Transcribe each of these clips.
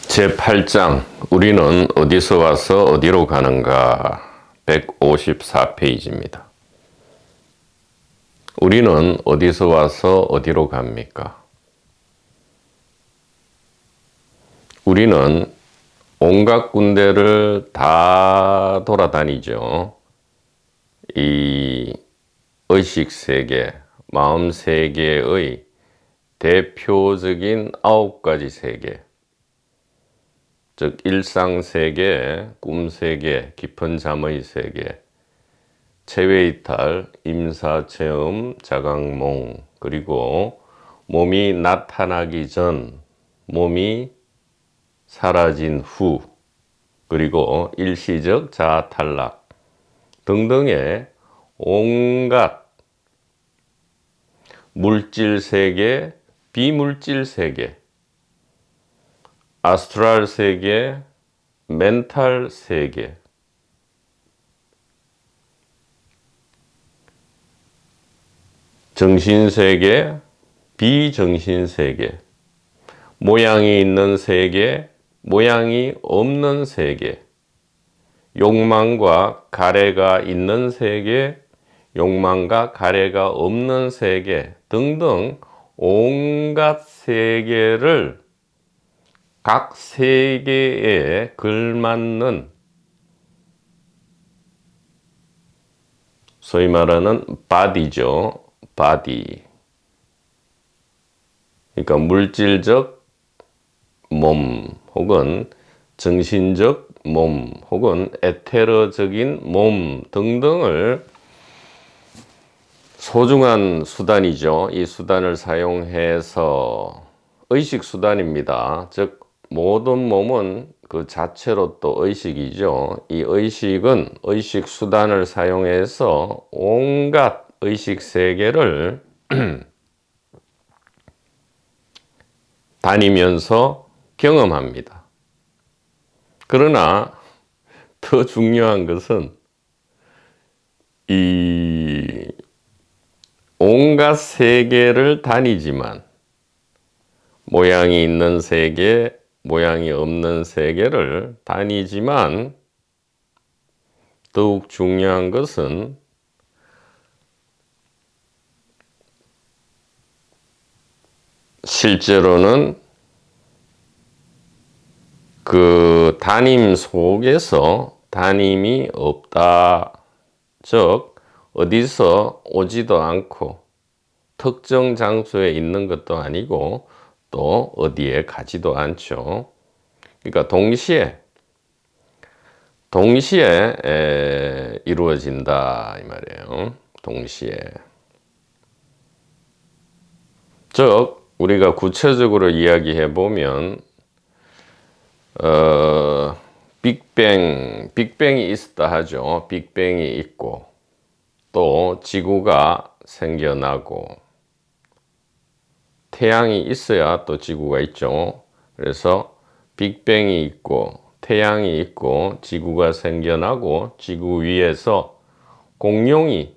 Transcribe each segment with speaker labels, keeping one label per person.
Speaker 1: 제8장 우리는 어디서 와서 어디로 가는가 154페이지입니다. 우리는 어디서 와서 어디로 갑니까? 우리는 온갖 군데를 다 돌아다니죠. 이 의식세계, 마음세계의 대표적인 9가지 세계, 즉 일상세계, 꿈세계, 깊은 잠의 세계, 체외이탈, 임사체험, 자각몽, 그리고 몸이 나타나기 전, 몸이 사라진 후, 그리고 일시적 자아탈락 등등의 온갖 물질세계, 비물질세계, 아스트랄 세계, 멘탈 세계, 정신 세계, 비정신 세계, 모양이 있는 세계, 모양이 없는 세계, 욕망과 가래가 있는 세계, 욕망과 가래가 없는 세계 등등 온갖 세계를 각 세계에 걸맞는 소위 말하는 바디죠. 바디. 그러니까 물질적 몸 혹은 정신적 몸 혹은 에테르적인 몸 등등을 소중한 수단이죠. 이 수단을 사용해서 의식 수단입니다. 즉 모든 몸은 그 자체로 또 의식이죠. 이 의식은 의식 수단을 사용해서 온갖 의식 세계를 다니면서 경험합니다. 그러나 더 중요한 것은 이 온갖 세계를 다니지만 모양이 있는 세계, 모양이 없는 세계를 다니지만 더욱 중요한 것은 실제로는 그 다님 속에서 다님이 없다. 즉 어디서 오지도 않고 특정 장소에 있는 것도 아니고 또 어디에 가지도 않죠. 그러니까 동시에 이루어진다 이 말이에요. 동시에. 즉 우리가 구체적으로 이야기해 보면 빅뱅이 있었다 하죠. 빅뱅이 있고 또 지구가 생겨나고 태양이 있어야 또 지구가 있죠. 그래서 빅뱅이 있고 태양이 있고 지구가 생겨나고 지구 위에서 공룡이라는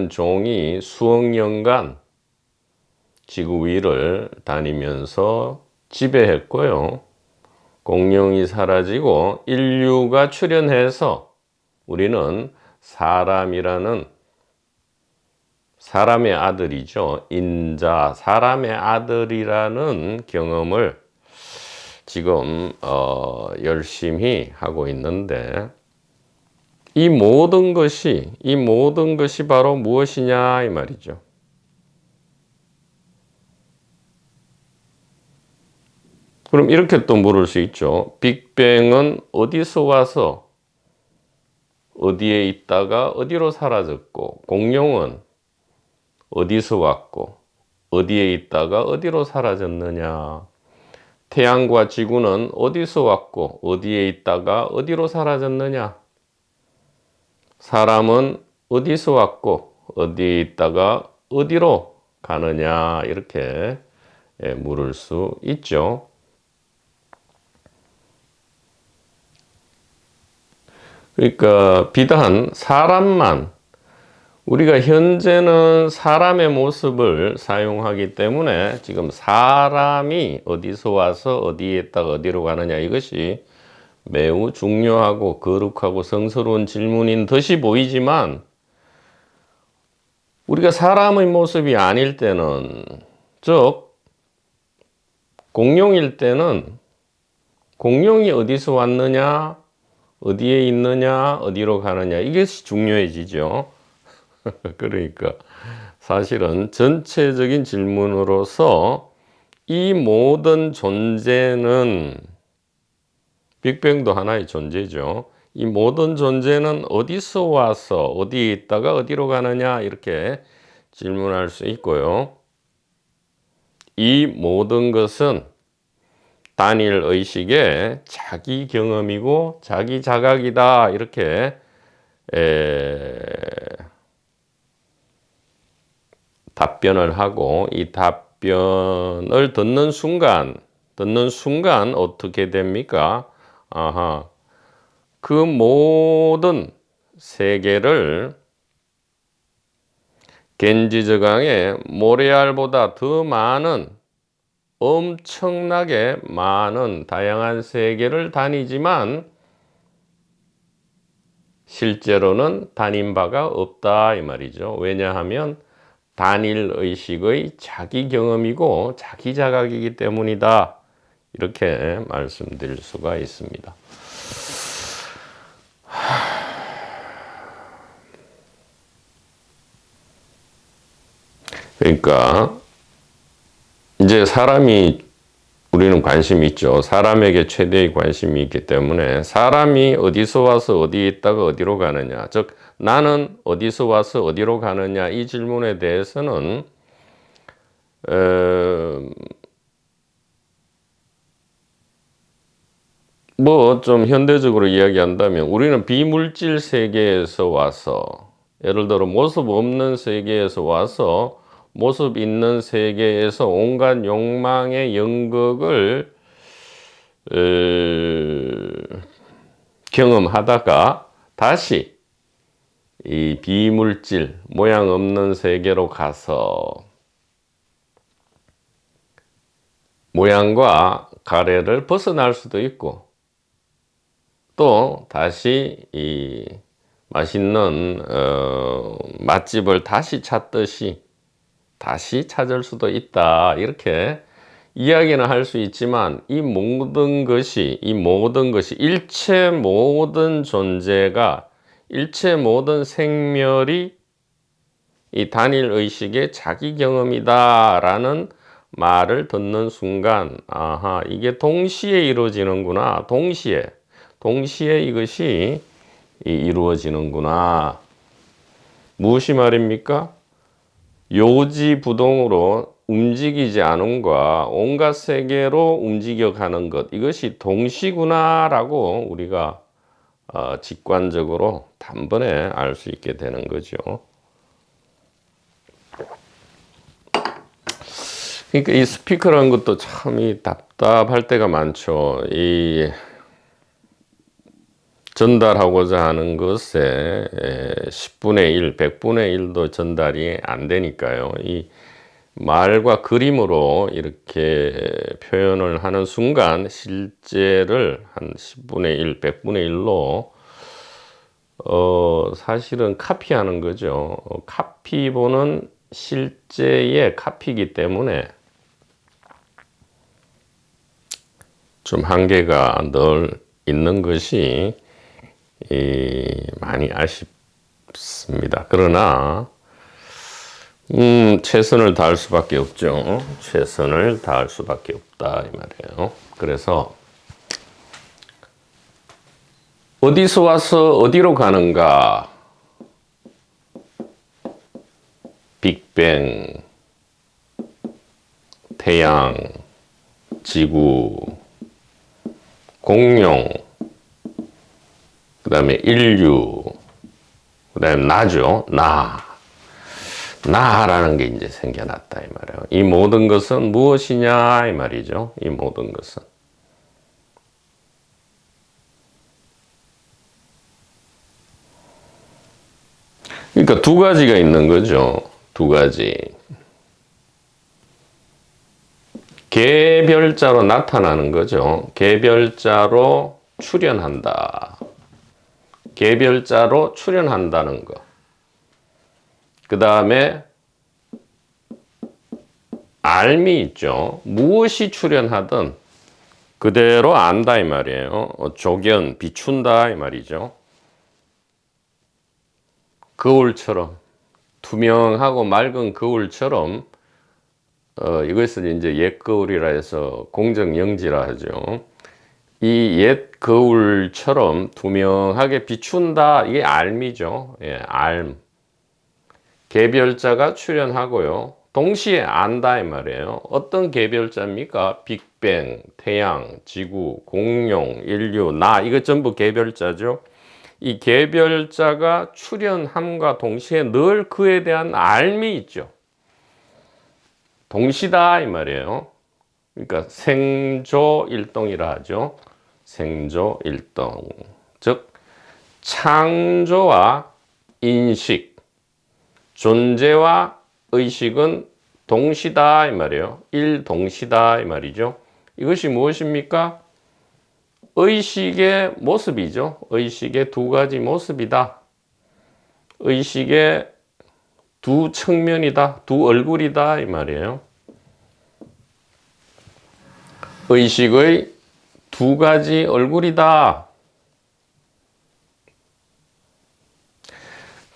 Speaker 1: 종이 수억 년간 지구 위를 다니면서 지배했고요. 공룡이 사라지고 인류가 출현해서 우리는 사람이라는 사람의 아들이죠. 인자, 사람의 아들이라는 경험을 지금 열심히 하고 있는데 이 모든 것이 바로 무엇이냐 이 말이죠. 그럼 이렇게 또 물을 수 있죠. 빅뱅은 어디서 와서 어디에 있다가 어디로 사라졌고, 공룡은 어디서 왔고 어디에 있다가 어디로 사라졌느냐. 태양과 지구는 어디서 왔고 어디에 있다가 어디로 사라졌느냐. 사람은 어디서 왔고 어디에 있다가 어디로 가느냐. 이렇게 물을 수 있죠. 그러니까 비단 사람만 우리가 현재는 사람의 모습을 사용하기 때문에 지금 사람이 어디서 와서 어디에 있다가 어디로 가느냐, 이것이 매우 중요하고 거룩하고 성스러운 질문인 듯이 보이지만, 우리가 사람의 모습이 아닐 때는, 즉 공룡일 때는 공룡이 어디서 왔느냐, 어디에 있느냐, 어디로 가느냐, 이것이 중요해지죠. 그러니까 사실은 전체적인 질문으로서 이 모든 존재는, 빅뱅도 하나의 존재죠. 이 모든 존재는 어디서 와서 어디에 있다가 어디로 가느냐, 이렇게 질문할 수 있고요. 이 모든 것은 단일 의식의 자기 경험이고 자기 자각이다, 이렇게 답변을 하고, 이 답변을 듣는 순간 어떻게 됩니까? 그 모든 세계를 겐지저강의 모래알보다 더 많은, 엄청나게 많은 다양한 세계를 다니지만 실제로는 다닌 바가 없다, 이 말이죠. 왜냐하면 단일 의식의 자기 경험이고 자기 자각이기 때문이다, 이렇게 말씀드릴 수가 있습니다. 그러니까 이제 우리는 관심이 있죠. 사람에게 최대의 관심이 있기 때문에 사람이 어디서 와서 어디에 있다가 어디로 가느냐, 즉 나는 어디서 와서 어디로 가느냐, 이 질문에 대해서는 뭐 좀 현대적으로 이야기한다면, 우리는 비물질 세계에서 와서, 예를 들어 모습 없는 세계에서 와서 모습 있는 세계에서 온갖 욕망의 연극을 경험하다가 다시 이 비물질 모양 없는 세계로 가서 모양과 가래를 벗어날 수도 있고, 또 다시 이 맛있는 맛집을 다시 찾듯이 다시 찾을 수도 있다, 이렇게 이야기는 할 수 있지만, 이 모든 것이 일체 모든 존재가, 일체 모든 생멸이 이 단일 의식의 자기 경험이다 라는 말을 듣는 순간, 이게 동시에 이루어지는구나, 동시에 이것이 이루어지는구나. 무엇이 말입니까? 요지부동으로 움직이지 않음과 온갖 세계로 움직여가는 것, 이것이 동시구나라고 우리가 직관적으로 단번에 알 수 있게 되는 거죠. 그러니까 이 스피커라는 것도 참 답답할 때가 많죠. 이 전달하고자 하는 것에 10분의 1, 100분의 1도 전달이 안 되니까요. 이 말과 그림으로 이렇게 표현을 하는 순간 실제를 한 10분의 1, 100분의 1로 사실은 카피하는 거죠. 카피본은 실제의 카피이기 때문에 좀 한계가 늘 있는 것이 많이 아쉽습니다. 그러나 최선을 다할 수밖에 없죠. 최선을 다할 수밖에 없다, 이 말이에요. 그래서 어디서 와서 어디로 가는가? 빅뱅, 태양, 지구, 공룡, 그 다음에 인류, 그 다음에 나죠. 나라는 게 이제 생겨났다, 이 말이에요. 이 모든 것은 무엇이냐, 이 말이죠. 이 모든 것은. 그러니까 그러니까 두 가지가 있는 거죠. 두 가지. 개별자로 나타나는 거죠. 개별자로 출현한다. 개별자로 출현한다는 거. 그 다음에 알미 있죠. 무엇이 출현하든 그대로 안다 이 말이에요. 조견, 비춘다 이 말이죠. 거울처럼 투명하고 맑은 거울처럼 이것을 이제 옛 거울이라 해서 공정영지라 하죠. 이 옛 거울처럼 투명하게 비춘다. 이게 알미죠. 예, 알. 개별자가 출현하고요. 동시에 안다 이 말이에요. 어떤 개별자입니까? 빅뱅, 태양, 지구, 공룡, 인류, 나 이거 전부 개별자죠. 이 개별자가 출현함과 동시에 늘 그에 대한 알미 있죠. 동시다 이 말이에요. 그러니까 생조일동이라 하죠. 생조일동. 즉 창조와 인식, 존재와 의식은 동시다 이 말이에요. 일동시다 이 말이죠. 이것이 무엇입니까? 의식의 모습이죠. 의식의 두 가지 모습이다. 의식의 두 측면이다. 두 얼굴이다 이 말이에요. 의식의 두 가지 얼굴이다.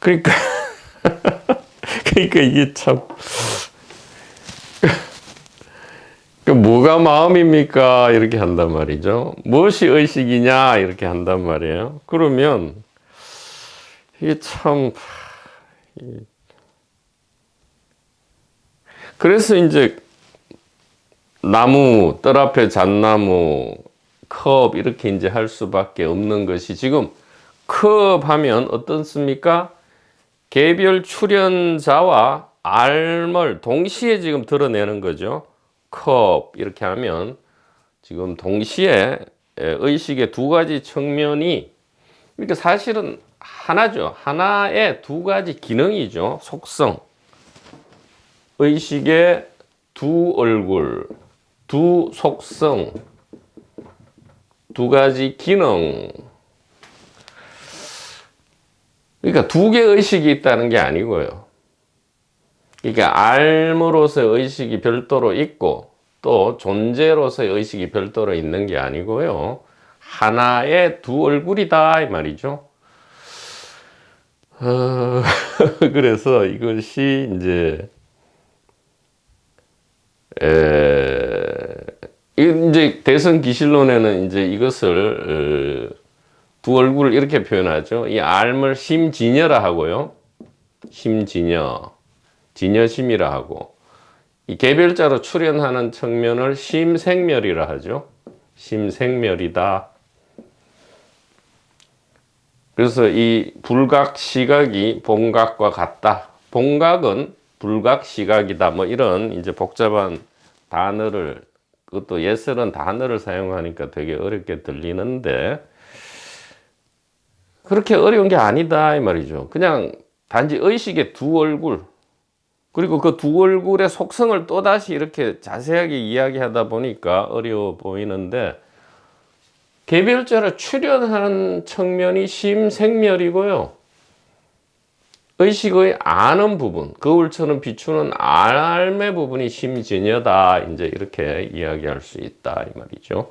Speaker 1: 그러니까 이게 참 뭐가 마음입니까? 이렇게 한단 말이죠. 무엇이 의식이냐? 이렇게 한단 말이에요. 그러면 이게 참 그래서 이제 나무, 뜰 앞에 잣나무, 컵 이렇게 이제 할 수밖에 없는 것이 지금 컵 하면 어떻습니까? 개별 출현자와 알을 동시에 지금 드러내는 거죠. 컵 이렇게 하면 지금 동시에 의식의 두 가지 측면이 그러니까 사실은 하나죠. 하나의 두 가지 기능이죠. 속성. 의식의 두 얼굴, 두 속성, 두 가지 기능. 그러니까 두 개의 의식이 있다는 게 아니고요. 그러니까 알므로서의 의식이 별도로 있고 또 존재로서의 의식이 별도로 있는 게 아니고요. 하나의 두 얼굴이다 이 말이죠. 그래서 이것이 이제 이제 대선 기실론에는 이제 이것을 두 얼굴을 이렇게 표현하죠. 이 알을 심진여라 하고요. 심진여, 진여심이라 하고 이 개별자로 출현하는 측면을 심생멸이라 하죠. 심생멸이다. 그래서 이 불각 시각이 본각과 같다. 본각은 불각 시각이다. 뭐 이런 이제 복잡한 단어를 그것도 예설은 단어를 사용하니까 되게 어렵게 들리는데 그렇게 어려운 게 아니다 이 말이죠. 그냥 단지 의식의 두 얼굴 그리고 그 두 얼굴의 속성을 또다시 이렇게 자세하게 이야기하다 보니까 어려워 보이는데 개별자로 출현하는 측면이 심생멸이고요. 의식의 아는 부분, 거울처럼 비추는 알의 부분이 심진여다. 이제 이렇게 이야기할 수 있다 이 말이죠.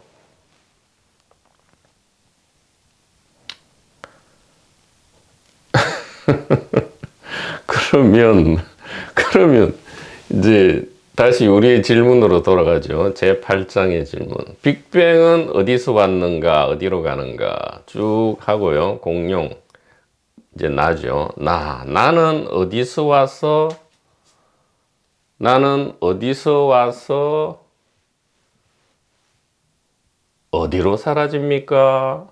Speaker 1: 그러면 이제 다시 우리의 질문으로 돌아가죠. 제8장의 질문. 빅뱅은 어디서 왔는가, 어디로 가는가 쭉 하고요. 공룡 이제 나죠. 나는 어디서 와서 어디로 사라집니까?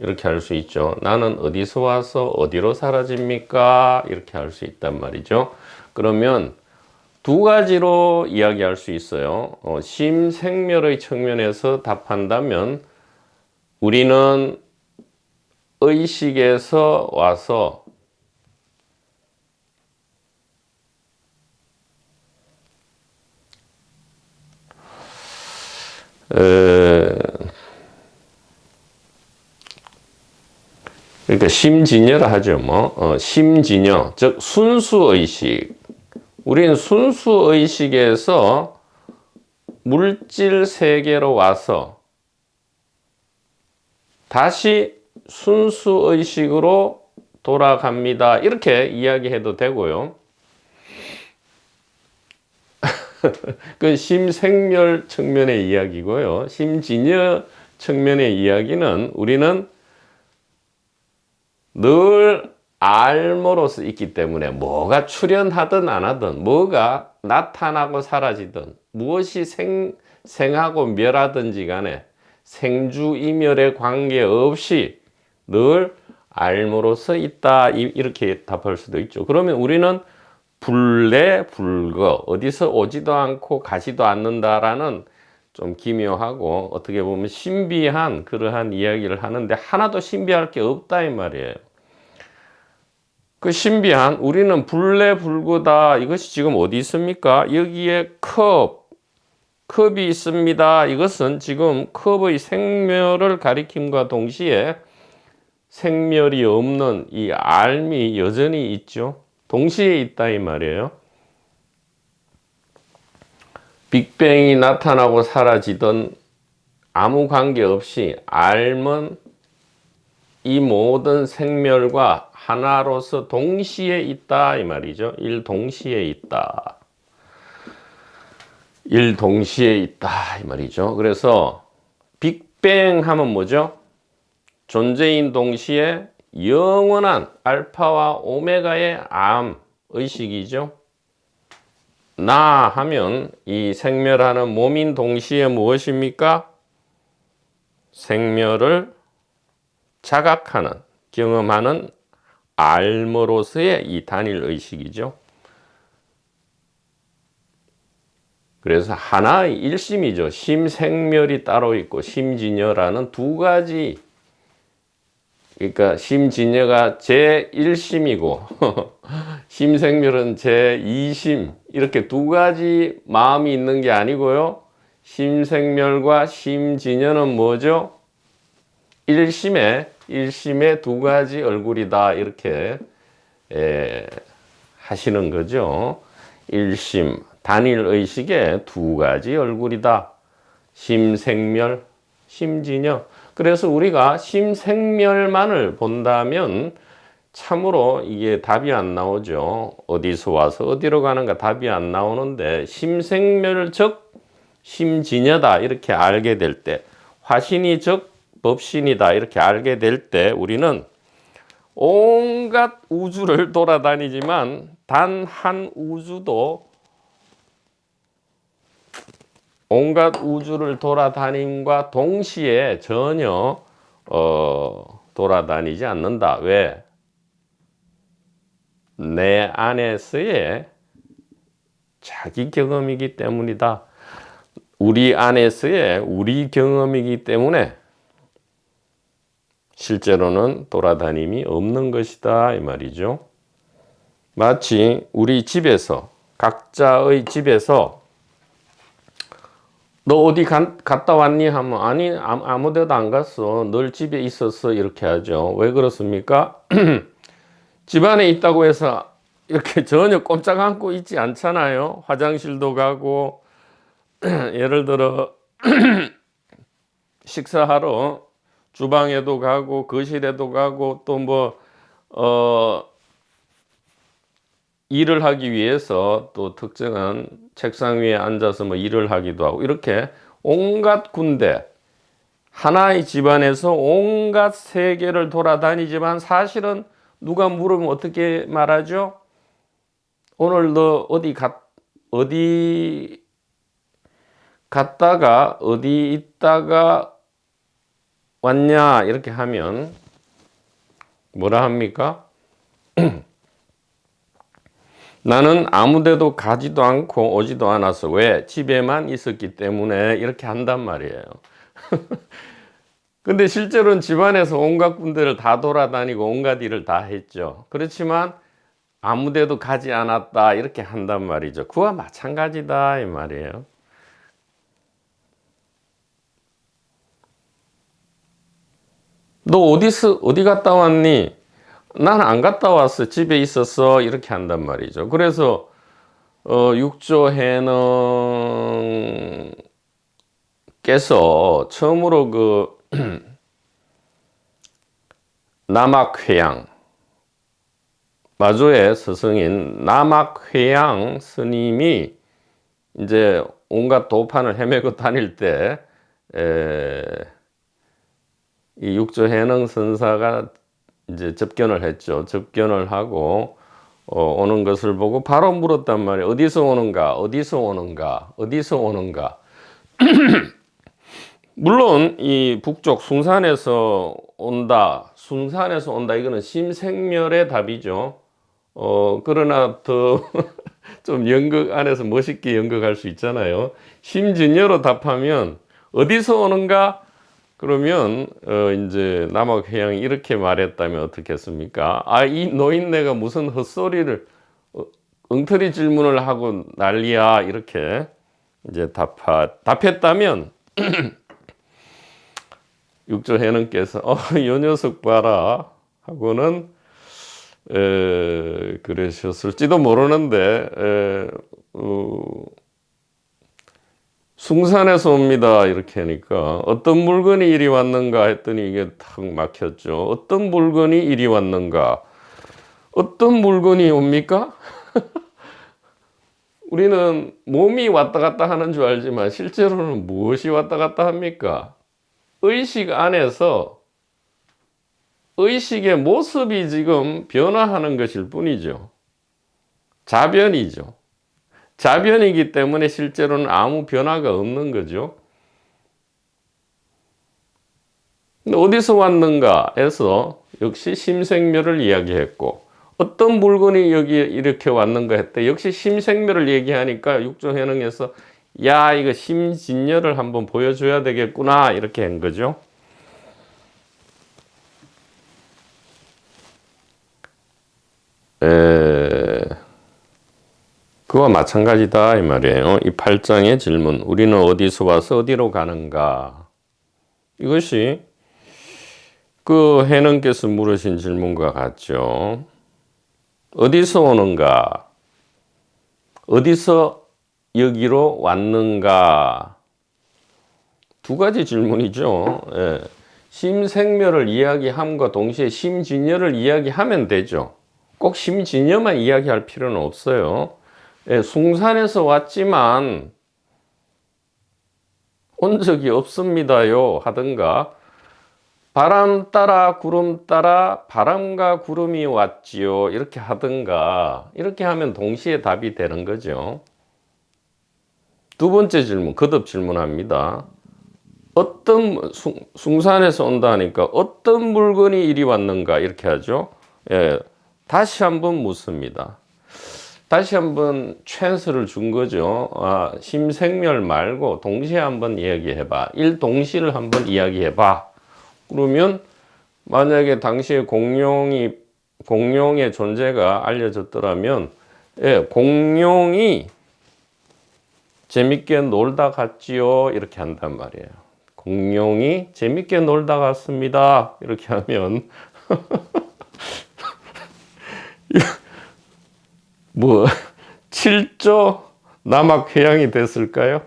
Speaker 1: 이렇게 할 수 있죠. 나는 어디서 와서 어디로 사라집니까? 이렇게 할 수 있단 말이죠. 그러면 두 가지로 이야기할 수 있어요. 심생멸의 측면에서 답한다면 우리는 의식에서 와서 그러니까 심진여라 하죠. 심진여, 즉 순수의식. 우리는 순수의식에서 물질 세계로 와서 다시 순수의식으로 돌아갑니다. 이렇게 이야기해도 되고요. 그 심생멸 측면의 이야기고요. 심진여 측면의 이야기는 우리는 늘 알모로서 있기 때문에 뭐가 출현하든 안 하든 뭐가 나타나고 사라지든 무엇이 생하고 멸하든지 간에 생주이멸에 관계없이 늘 알모로서 있다, 이렇게 답할 수도 있죠. 그러면 우리는 불내불거, 어디서 오지도 않고 가지도 않는다라는 좀 기묘하고 어떻게 보면 신비한 그러한 이야기를 하는데 하나도 신비할 게 없다 이 말이에요. 그 신비한, 우리는 불내불거다, 이것이 지금 어디 있습니까? 여기에 컵이 있습니다. 이것은 지금 컵의 생멸을 가리킴과 동시에 생멸이 없는 이 알미 여전히 있죠. 동시에 있다 이 말이에요. 빅뱅이 나타나고 사라지던 아무 관계없이 알은 이 모든 생멸과 하나로서 동시에 있다 이 말이죠. 일동시에 있다. 일동시에 있다 이 말이죠. 그래서 빅뱅 하면 뭐죠? 존재인 동시에 영원한 알파와 오메가의 암 의식이죠. 나 하면 이 생멸하는 몸인 동시에 무엇입니까? 생멸을 자각하는, 경험하는 알머로서의 이 단일 의식이죠. 그래서 하나의 일심이죠. 심생멸이 따로 있고 심진여라는 두 가지, 그러니까 심진여가 제1심이고 심생멸은 제2심, 이렇게 두 가지 마음이 있는 게 아니고요. 심생멸과 심진여는 뭐죠? 일심의 두 가지 얼굴이다, 이렇게 하시는 거죠. 일심, 단일 의식의 두 가지 얼굴이다. 심생멸, 심진여. 그래서 우리가 심생멸만을 본다면 참으로 이게 답이 안 나오죠. 어디서 와서 어디로 가는가 답이 안 나오는데, 심생멸 즉 심진여다 이렇게 알게 될 때, 화신이 즉 법신이다 이렇게 알게 될 때, 우리는 온갖 우주를 돌아다니지만 단 한 우주도, 온갖 우주를 돌아다님과 동시에 전혀 돌아다니지 않는다. 왜? 내 안에서의 자기 경험이기 때문이다. 우리 안에서의 우리 경험이기 때문에 실제로는 돌아다님이 없는 것이다 이 말이죠. 마치 우리 집에서, 각자의 집에서 너 어디 갔다 왔니? 하면 아니, 아무 데도 안 갔어. 늘 집에 있었어. 이렇게 하죠. 왜 그렇습니까? 집안에 있다고 해서 이렇게 전혀 꼼짝 않고 있지 않잖아요. 화장실도 가고 예를 들어 식사하러 주방에도 가고 거실에도 가고 또 일을 하기 위해서 또 특정한 책상 위에 앉아서 일을 하기도 하고, 이렇게 온갖 군데, 하나의 집안에서 온갖 세계를 돌아다니지만 사실은 누가 물으면 어떻게 말하죠? 오늘 너 어디 갔다가 어디 있다가 왔냐? 이렇게 하면 뭐라 합니까? 나는 아무 데도 가지도 않고 오지도 않았어. 왜? 집에만 있었기 때문에, 이렇게 한단 말이에요. 근데 실제로는 집안에서 온갖 군데를 다 돌아다니고 온갖 일을 다 했죠. 그렇지만 아무 데도 가지 않았다, 이렇게 한단 말이죠. 그와 마찬가지다 이 말이에요. 너 어디 갔다 왔니? 난 안 갔다 왔어. 집에 있었어. 이렇게 한단 말이죠. 그래서 육조 해능께서 처음으로 그 남악회양 마조의 스승인 남악회양 스님이 이제 온갖 도판을 헤매고 다닐 때 이 육조 해능 선사가 이제 접견을 했죠. 접견을 하고 오는 것을 보고 바로 물었단 말이에요. 어디서 오는가? 어디서 오는가? 어디서 오는가? 물론 이 북쪽 숭산에서 온다. 숭산에서 온다. 이거는 심생멸의 답이죠. 그러나 더 좀 연극 안에서 멋있게 연극할 수 있잖아요. 심진여로 답하면 어디서 오는가? 그러면 이제 남악회양이 이렇게 말했다면 어떻겠습니까? 아, 이 노인네가 무슨 헛소리를 엉터리 질문을 하고 난리야. 이렇게 이제 답했다면 육조 해능께서 요 녀석 봐라 하고는 그러셨을지도 모르는데 숭산에서 옵니다 이렇게 하니까 어떤 물건이 이리 왔는가 했더니 이게 탁 막혔죠. 어떤 물건이 이리 왔는가? 어떤 물건이 옵니까? 우리는 몸이 왔다 갔다 하는 줄 알지만 실제로는 무엇이 왔다 갔다 합니까? 의식 안에서 의식의 모습이 지금 변화하는 것일 뿐이죠. 자변이죠. 자변이기 때문에 실제로는 아무 변화가 없는 거죠. 근데 어디서 왔는가 해서 역시 심생멸을 이야기했고 어떤 물건이 여기에 이렇게 왔는가 했대. 역시 심생멸을 얘기하니까 육조해능에서 야 이거 심진여를 한번 보여줘야 되겠구나 이렇게 한 거죠. 그와 마찬가지다 이 말이에요. 이 8장의 질문 우리는 어디서 와서 어디로 가는가 이것이 그 해능께서 물으신 질문과 같죠. 어디서 오는가? 어디서 여기로 왔는가? 두 가지 질문이죠. 예. 심생멸을 이야기함과 동시에 심진여를 이야기하면 되죠. 꼭 심진여만 이야기할 필요는 없어요. 예, 숭산에서 왔지만 온 적이 없습니다요 하든가 바람 따라 구름 따라 바람과 구름이 왔지요 이렇게 하든가 이렇게 하면 동시에 답이 되는 거죠. 두 번째 질문 거듭 질문합니다. 어떤 숭산에서 온다 하니까 어떤 물건이 이리 왔는가 이렇게 하죠. 예, 다시 한번 묻습니다. 다시 한번 찬스를 준 거죠. 아, 심생멸 말고 동시에 한번 이야기해봐. 일동시를 한번 이야기해봐. 그러면 만약에 당시에 공룡의 존재가 알려졌더라면 예, 공룡이 재밌게 놀다 갔지요 이렇게 한단 말이에요. 공룡이 재밌게 놀다 갔습니다 이렇게 하면 뭐 7조 남악회양이 됐을까요?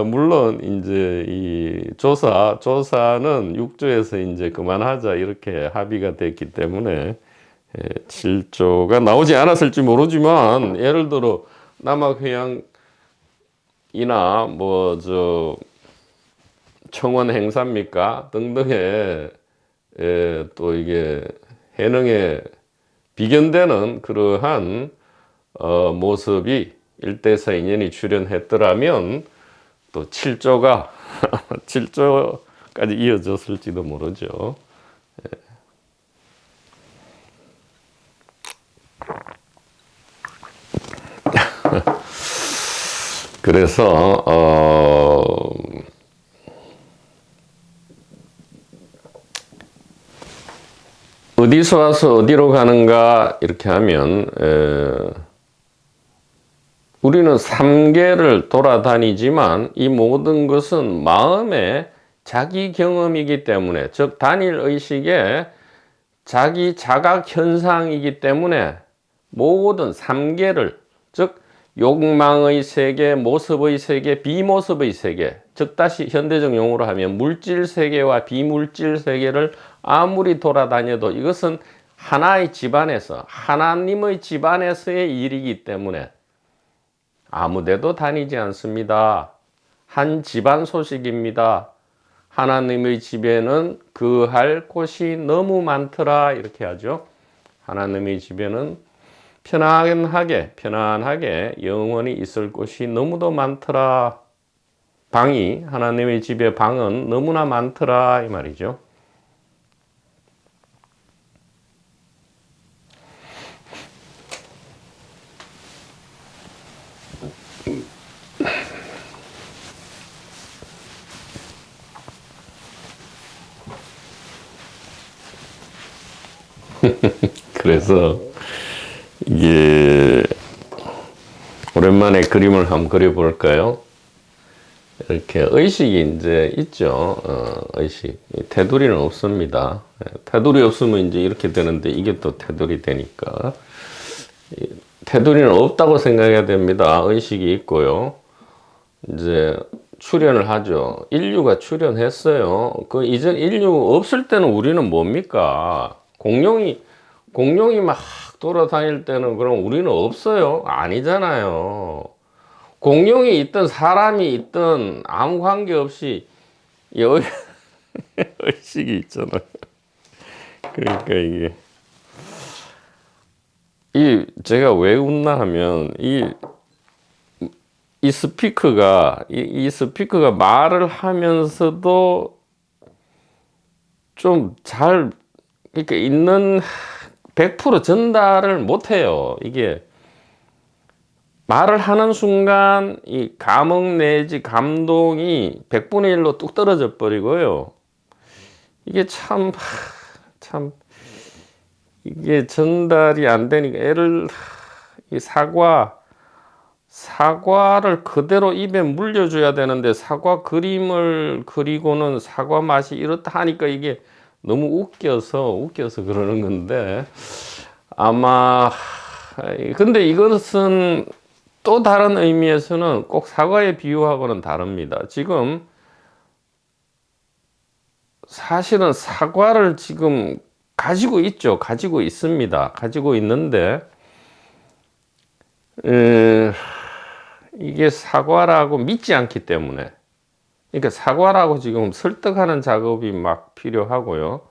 Speaker 1: 물론 이제 이 조사는 6조에서 이제 그만하자 이렇게 합의가 됐기 때문에 7조가 나오지 않았을지 모르지만 예를 들어 남악회양이나 뭐 저 청원 행사입니까 등등의 또 이게 해능에 비견되는 그러한 모습이 1대4 인연이 출현했더라면 또 7조가 7조까지 이어졌을지도 모르죠. 그래서 어디서 와서 어디로 가는가 이렇게 하면 우리는 3계를 돌아다니지만 이 모든 것은 마음의 자기 경험이기 때문에, 즉 단일 의식의 자기 자각 현상이기 때문에 모든 3계를, 즉 욕망의 세계, 모습의 세계, 비모습의 세계, 즉 다시 현대적 용어로 하면 물질 세계와 비물질 세계를 아무리 돌아다녀도 이것은 하나의 집안에서, 하나님의 집안에서의 일이기 때문에 아무데도 다니지 않습니다. 한 집안 소식입니다. 하나님의 집에는 거할 곳이 너무 많더라, 이렇게 하죠. 하나님의 집에는 편안하게 영원히 있을 곳이 너무도 많더라. 하나님의 집의 방은 너무나 많더라, 이 말이죠. 그래서 이게 오랜만에 그림을 한번 그려볼까요? 이렇게 의식이 이제 있죠. 의식. 테두리는 없습니다. 테두리 없으면 이제 이렇게 되는데 이게 또 테두리 되니까. 테두리는 없다고 생각해야 됩니다. 의식이 있고요. 이제 출현을 하죠. 인류가 출현했어요. 그 이전 인류 없을 때는 우리는 뭡니까? 공룡이 막 돌아다닐 때는 그럼 우리는 없어요? 아니잖아요. 공룡이 있든 사람이 있든 아무 관계없이 의식이 있잖아요. 그러니까 제가 왜 웃나 하면 이 스피커가 말을 하면서도 좀 잘, 그러니까 있는 100% 전달을 못해요. 이게 말을 하는 순간 이 감흥 내지 감동이 100분의 1로 뚝 떨어져 버리고요. 이게 참 이게 전달이 안 되니까 이 사과를 그대로 입에 물려줘야 되는데 사과 그림을 그리고는 사과 맛이 이렇다 하니까 이게 너무 웃겨서 그러는 건데, 아마 근데 이것은 또 다른 의미에서는 꼭 사과에 비유하고는 다릅니다. 지금 사실은 사과를 지금 가지고 있죠. 가지고 있습니다. 가지고 있는데 이게 사과라고 믿지 않기 때문에, 그러니까 사과라고 지금 설득하는 작업이 막 필요하고요.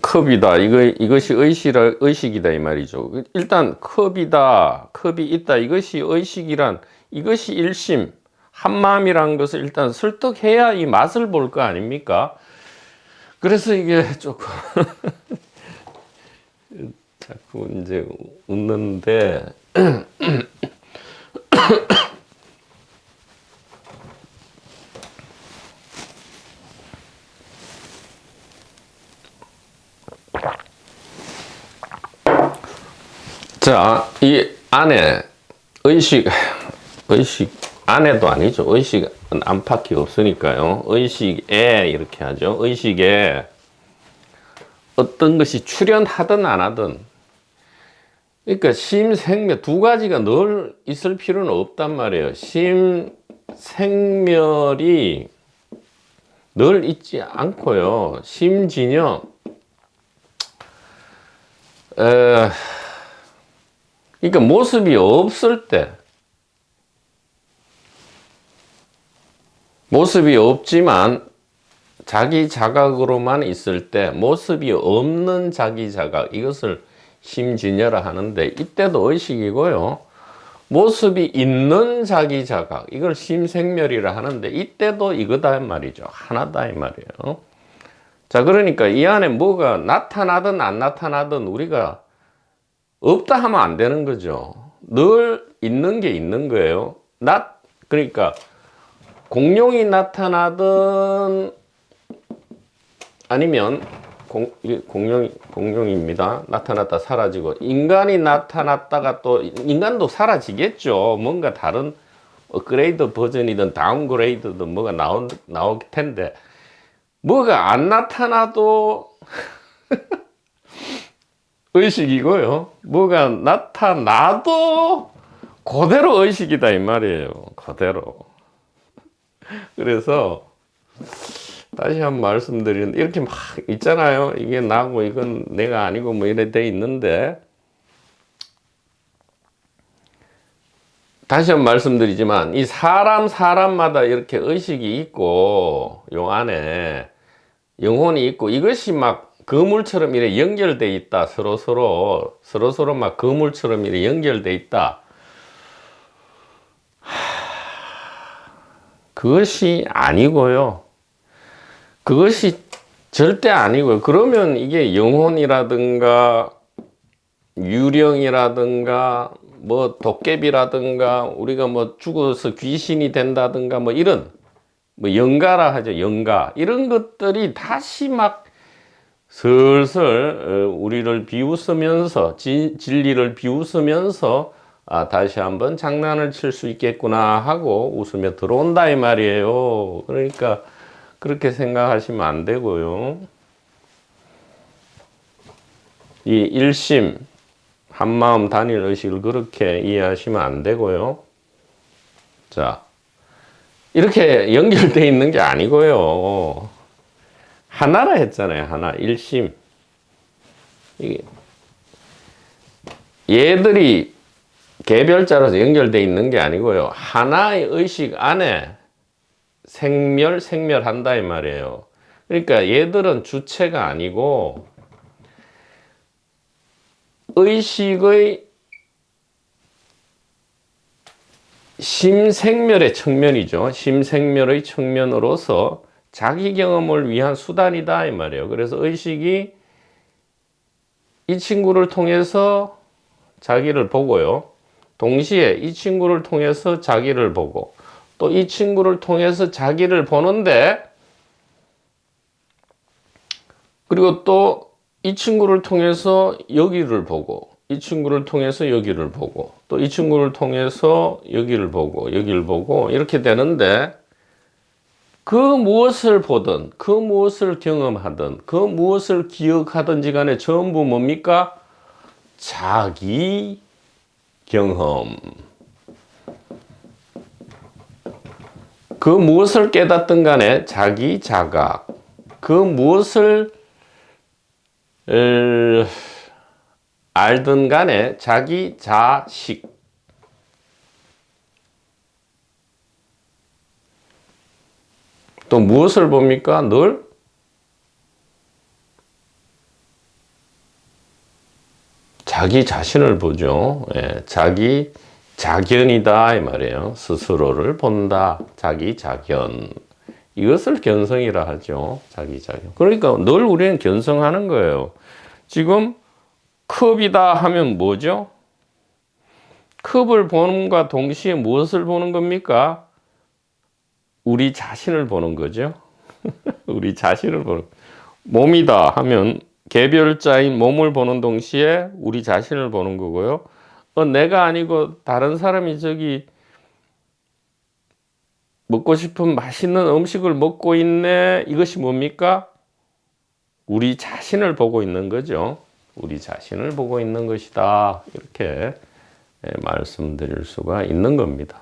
Speaker 1: 컵이다. 이것이 의식이다 이 말이죠. 일단 컵이 있다. 이것이 의식이란, 이것이 일심, 한마음이라는 것을 일단 설득해야 이 맛을 볼 거 아닙니까? 그래서 이게 조금 자꾸 이제 웃는데 자, 이 안에 의식 안에도 아니죠. 의식 안팎이 없으니까요. 의식에 이렇게 하죠. 의식에 어떤 것이 출현하든 안 하든, 그러니까 심생멸 두 가지가 늘 있을 필요는 없단 말이에요. 심생멸이 늘 있지 않고요. 심진영, 그러니까 모습이 없을 때, 모습이 없지만 자기 자각으로만 있을 때, 모습이 없는 자기 자각, 이것을 심진여라 하는데, 이때도 의식이고요. 모습이 있는 자기 자각, 이걸 심생멸이라 하는데, 이때도 이거다 말이죠. 하나다 이 말이에요. 자, 그러니까 이 안에 뭐가 나타나든 안 나타나든 우리가 없다 하면 안 되는 거죠. 늘 있는 게 있는 거예요. 그러니까 공룡이 나타나든 아니면 공룡입니다. 나타났다 사라지고, 인간이 나타났다가 또 인간도 사라지겠죠. 뭔가 다른 업그레이드 버전이든 다운그레이드든 뭐가 나올 텐데, 뭐가 안 나타나도 의식이고요. 뭐가 나타나도 그대로 의식이다 이 말이에요. 그대로. 그래서 다시 한번 말씀드리는데, 이렇게 막 있잖아요. 이게 나고 이건 내가 아니고 뭐 이래 돼 있는데, 다시 한번 말씀드리지만 이 사람마다 이렇게 의식이 있고 요 안에 영혼이 있고, 이것이 막 그물처럼 이렇게 연결돼 있다. 서로 막 그물처럼 이렇게 연결돼 있다. 그것이 아니고요. 그것이 절대 아니고요. 그러면 이게 영혼이라든가 유령이라든가 뭐 도깨비라든가 우리가 뭐 죽어서 귀신이 된다든가 뭐 이런 뭐 영가라 하죠. 영가. 이런 것들이 다시 막 슬슬 우리를 비웃으면서 진리를 비웃으면서 다시 한번 장난을 칠 수 있겠구나 하고 웃으며 들어온다 이 말이에요. 그러니까 그렇게 생각하시면 안 되고요. 이 일심 한마음 단일 의식을 그렇게 이해하시면 안 되고요. 자, 이렇게 연결되어 있는 게 아니고요. 하나라 했잖아요. 하나, 일심. 얘들이 개별자로서 연결되어 있는 게 아니고요. 하나의 의식 안에 생멸한다 이 말이에요. 그러니까 얘들은 주체가 아니고 의식의 심생멸의 측면이죠. 심생멸의 측면으로서 자기 경험을 위한 수단이다 이 말이에요. 그래서 의식이 이 친구를 통해서 자기를 보고요. 동시에 이 친구를 통해서 자기를 보고 또 이 친구를 통해서 자기를 보는데, 그리고 또 이 친구를 통해서 여기를 보고 이 친구를 통해서 여기를 보고 또 이 친구를 통해서 여기를 보고 여기를 보고 이렇게 되는데, 그 무엇을 보든 그 무엇을 경험하든 그 무엇을 기억하든지 간에 전부 뭡니까? 자기 경험. 그 무엇을 깨닫든 간에 자기 자각. 그 무엇을 알든 간에 자기 자식. 또 무엇을 봅니까? 늘 자기 자신을 보죠. 예, 자기 자견이다 이 말이에요. 스스로를 본다. 자기 자견. 이것을 견성이라 하죠. 자기 자견. 그러니까 늘 우리는 견성하는 거예요. 지금 컵이다 하면 뭐죠? 컵을 보는과 동시에 무엇을 보는 겁니까? 우리 자신을 보는 거죠. 우리 자신을 보는. 몸이다 하면 개별자인 몸을 보는 동시에 우리 자신을 보는 거고요. 내가 아니고 다른 사람이 저기 먹고 싶은 맛있는 음식을 먹고 있네. 이것이 뭡니까? 우리 자신을 보고 있는 거죠. 우리 자신을 보고 있는 것이다. 이렇게 말씀드릴 수가 있는 겁니다.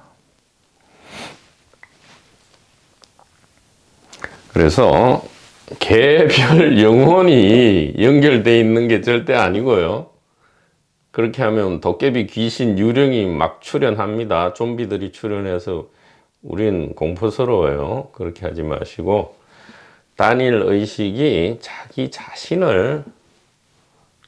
Speaker 1: 그래서 개별 영혼이 연결되어 있는 게 절대 아니고요. 그렇게 하면 도깨비, 귀신, 유령이 막 출현합니다. 좀비들이 출현해서 우린 공포스러워요. 그렇게 하지 마시고 단일 의식이 자기 자신을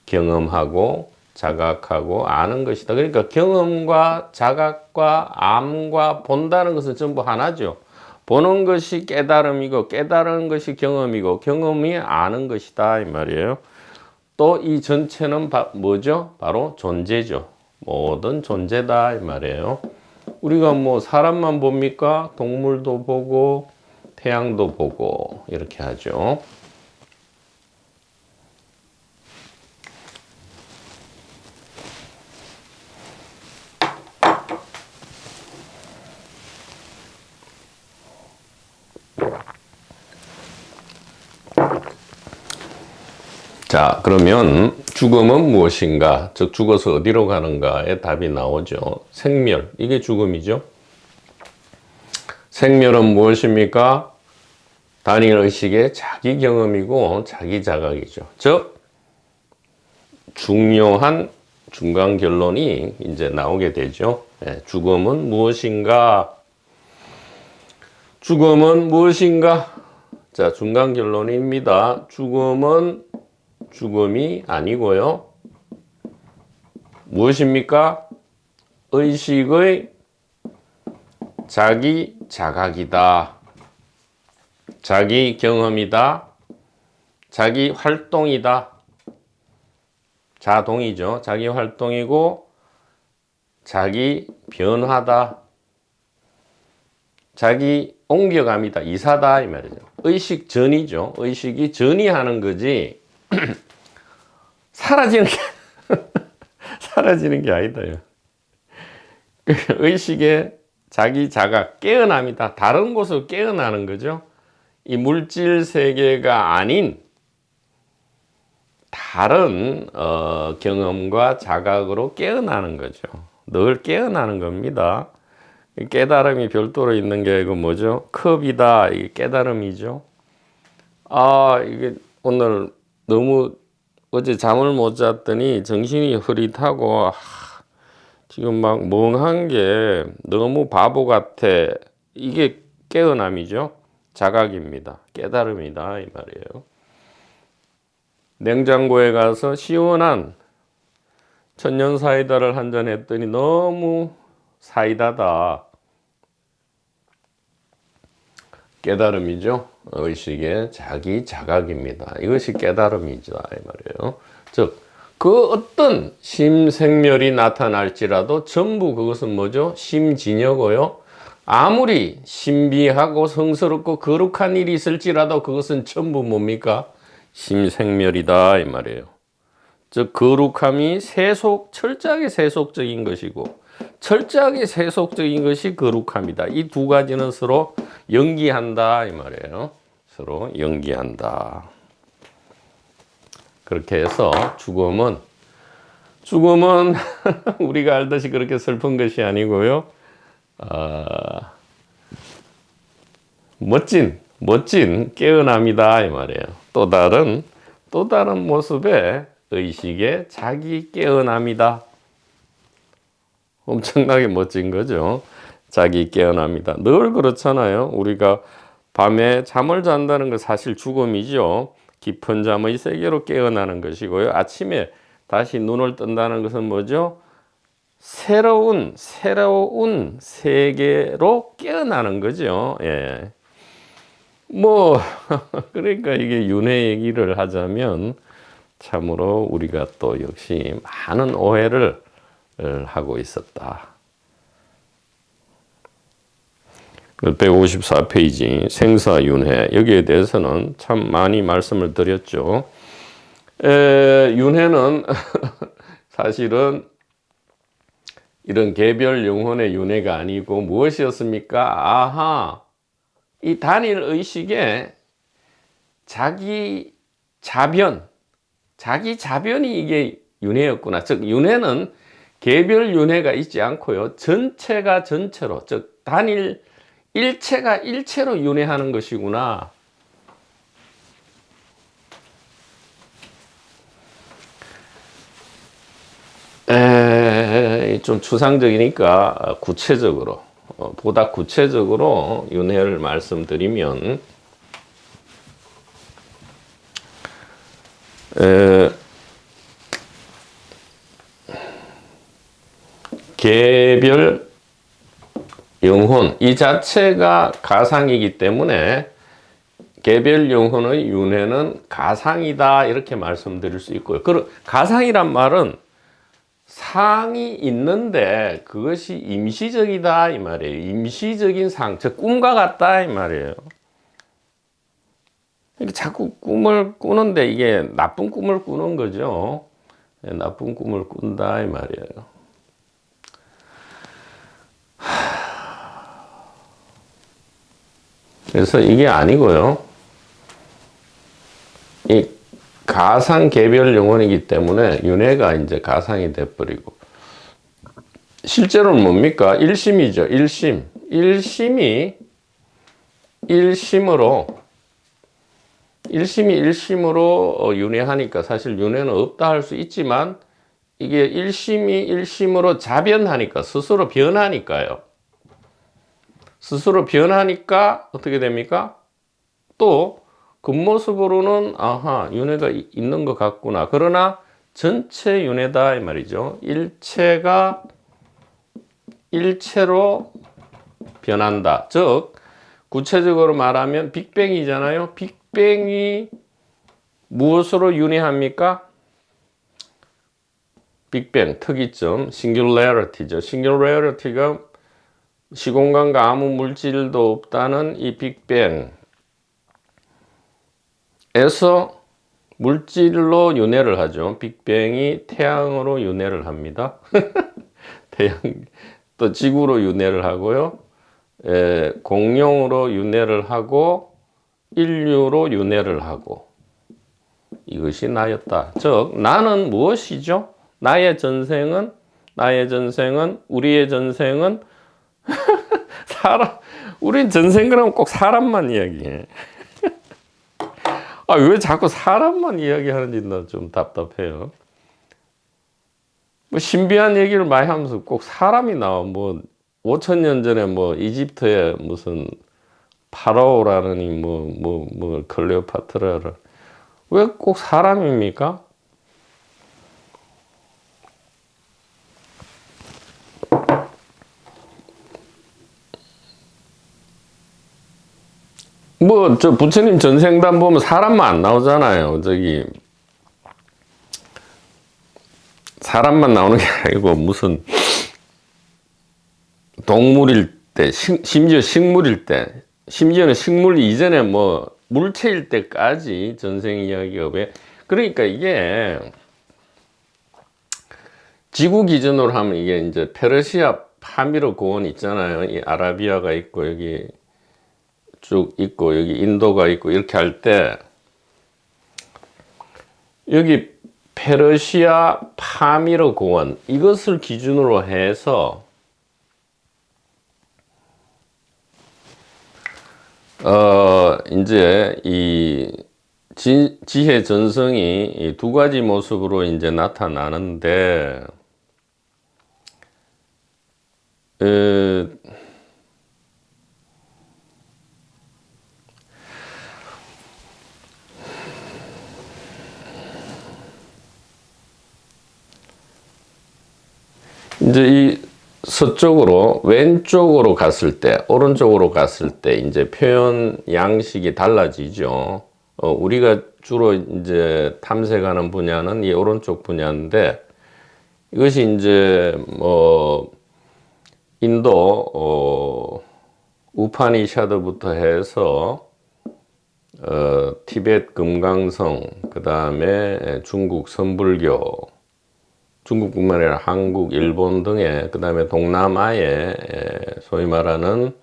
Speaker 1: 경험하고 자각하고 아는 것이다. 그러니까 경험과 자각과 암과 본다는 것은 전부 하나죠. 보는 것이 깨달음이고 깨달은 것이 경험이고 경험이 아는 것이다 이 말이에요. 또 이 전체는 뭐죠? 바로 존재죠. 모든 존재다 이 말이에요. 우리가 뭐 사람만 봅니까? 동물도 보고 태양도 보고 이렇게 하죠. 자, 그러면 죽음은 무엇인가? 즉, 죽어서 어디로 가는가의 답이 나오죠. 생멸. 이게 죽음이죠. 생멸은 무엇입니까? 단일 의식의 자기 경험이고 자기 자각이죠. 즉, 중요한 중간 결론이 이제 나오게 되죠. 죽음은 무엇인가? 죽음은 무엇인가? 자, 중간 결론입니다. 죽음은 죽음이 아니고요. 무엇입니까? 의식의 자기 자각이다. 자기 경험이다. 자기 활동이다. 자동이죠. 자기 활동이고 자기 변화다. 자기 옮겨감이다. 이사다 이 말이죠. 의식 전이죠. 의식이 전이하는 거지 사라지는 게 사라지는 게 아니다요. 의식의 자기 자각, 깨어남이다. 다른 곳으로 깨어나는 거죠. 이 물질 세계가 아닌 다른 경험과 자각으로 깨어나는 거죠. 늘 깨어나는 겁니다. 깨달음이 별도로 있는 게 이거 뭐죠? 컵이다. 이게 깨달음이죠. 아, 이게 오늘 너무 어제 잠을 못 잤더니 정신이 흐릿하고 지금 막 멍한 게 너무 바보 같아. 이게 깨어남이죠. 자각입니다. 깨달음이다 이 말이에요. 냉장고에 가서 시원한 천년 사이다를 한 잔 했더니 너무 사이다다. 깨달음이죠. 의식의 자기 자각입니다. 이것이 깨달음이죠 이 말이에요. 즉, 그 어떤 심생멸이 나타날지라도 전부 그것은 뭐죠? 심진여고요. 아무리 신비하고 성스럽고 거룩한 일이 있을지라도 그것은 전부 뭡니까? 심생멸이다 이 말이에요. 즉, 거룩함이 철저하게 세속적인 것이고 철저하게 세속적인 것이 거룩함이다. 이 두 가지는 서로 연기한다 이 말이에요. 서로 연기한다. 그렇게 해서 죽음은 우리가 알듯이 그렇게 슬픈 것이 아니고요. 멋진 깨어남이다 이 말이에요. 또 다른 모습의 의식의 자기 깨어남이다. 엄청나게 멋진 거죠. 자기 깨어납니다. 늘 그렇잖아요. 우리가 밤에 잠을 잔다는 건 사실 죽음이죠. 깊은 잠의 세계로 깨어나는 것이고요. 아침에 다시 눈을 뜬다는 것은 뭐죠? 새로운 세계로 깨어나는 거죠. 예. 그러니까 이게 윤회 얘기를 하자면 참으로 우리가 또 역시 많은 오해를 하고 있었다. 154페이지 생사윤회 여기에 대해서는 참 많이 말씀을 드렸죠. 윤회는 사실은 이런 개별 영혼의 윤회가 아니고 무엇이었습니까? 이 단일 의식의 자기 자변이 이게 윤회였구나. 즉 윤회는 개별 윤회가 있지 않고요. 전체가 전체로, 즉 단일 일체가 일체로 윤회하는 것이구나. 좀 추상적이니까 구체적으로, 보다 구체적으로 윤회를 말씀드리면 개별 영혼 이 자체가 가상이기 때문에 개별 영혼의 윤회는 가상이다 이렇게 말씀드릴 수 있고요. 가상이란 말은 상이 있는데 그것이 임시적이다 이 말이에요. 임시적인 상, 즉 꿈과 같다 이 말이에요. 자꾸 꿈을 꾸는데 이게 나쁜 꿈을 꾸는 거죠. 나쁜 꿈을 꾼다 이 말이에요. 그래서 이게 아니고요. 이 가상 개별 영혼이기 때문에 윤회가 이제 가상이 돼버리고, 실제로는 뭡니까? 일심이죠. 일심. 일심이 일심으로 윤회하니까 사실 윤회는 없다 할 수 있지만, 이게 일심이 일심으로 자변하니까, 스스로 변하니까요. 스스로 변하니까 어떻게 됩니까? 또 겉모습으로는 아하, 윤회가 있는 것 같구나. 그러나 전체 윤회다 이 말이죠. 일체가 일체로 변한다. 즉 구체적으로 말하면 빅뱅이잖아요. 빅뱅이 무엇으로 윤회합니까? 빅뱅 특이점 싱귤레리티죠. 싱귤레리티가 시공간과 아무 물질도 없다는 이 빅뱅에서 물질로 윤회를 하죠. 빅뱅이 태양으로 윤회를 합니다. 태양 또 지구로 윤회를 하고요. 공룡으로 윤회를 하고 인류로 윤회를 하고, 이것이 나였다. 즉 나는 무엇이죠? 나의 전생은 우리의 전생은 사람. 우린 전생 그러면 꼭 사람만 이야기해. 아, 왜 자꾸 사람만 이야기하는지 나 좀 답답해요. 뭐 신비한 얘기를 많이 하면서 꼭 사람이 나와. 뭐 5,000년 전에 뭐 이집트에 무슨 파라오라느니 뭐 클레오파트라라. 왜 꼭 사람입니까? 뭐 저 부처님 전생담 보면 사람만 안 나오잖아요. 저기 사람만 나오는 게 아니고 무슨 동물일 때, 심지어 식물일 때, 심지어는 식물 이전에 뭐 물체일 때까지 전생 이야기가 왜. 그러니까 이게 지구 기준으로 하면 이게 이제 페르시아 파미르 고원 있잖아요. 이 아라비아가 있고 여기 쭉 있고 여기 인도가 있고 이렇게 할 때, 여기 페르시아 파미르 고원 이것을 기준으로 해서 이제 이 지혜 전성이 두 가지 모습으로 이제 나타나는데, 이제 이 서쪽으로 왼쪽으로 갔을 때, 오른쪽으로 갔을 때 이제 표현 양식이 달라지죠. 우리가 주로 이제 탐색하는 분야는 이 오른쪽 분야인데, 이것이 이제 뭐 인도 우파니샤드부터 해서 티베트 금강성, 그 다음에 중국 선불교, 중국뿐만 아니라 한국, 일본 등의, 그 다음에 동남아의 소위 말하는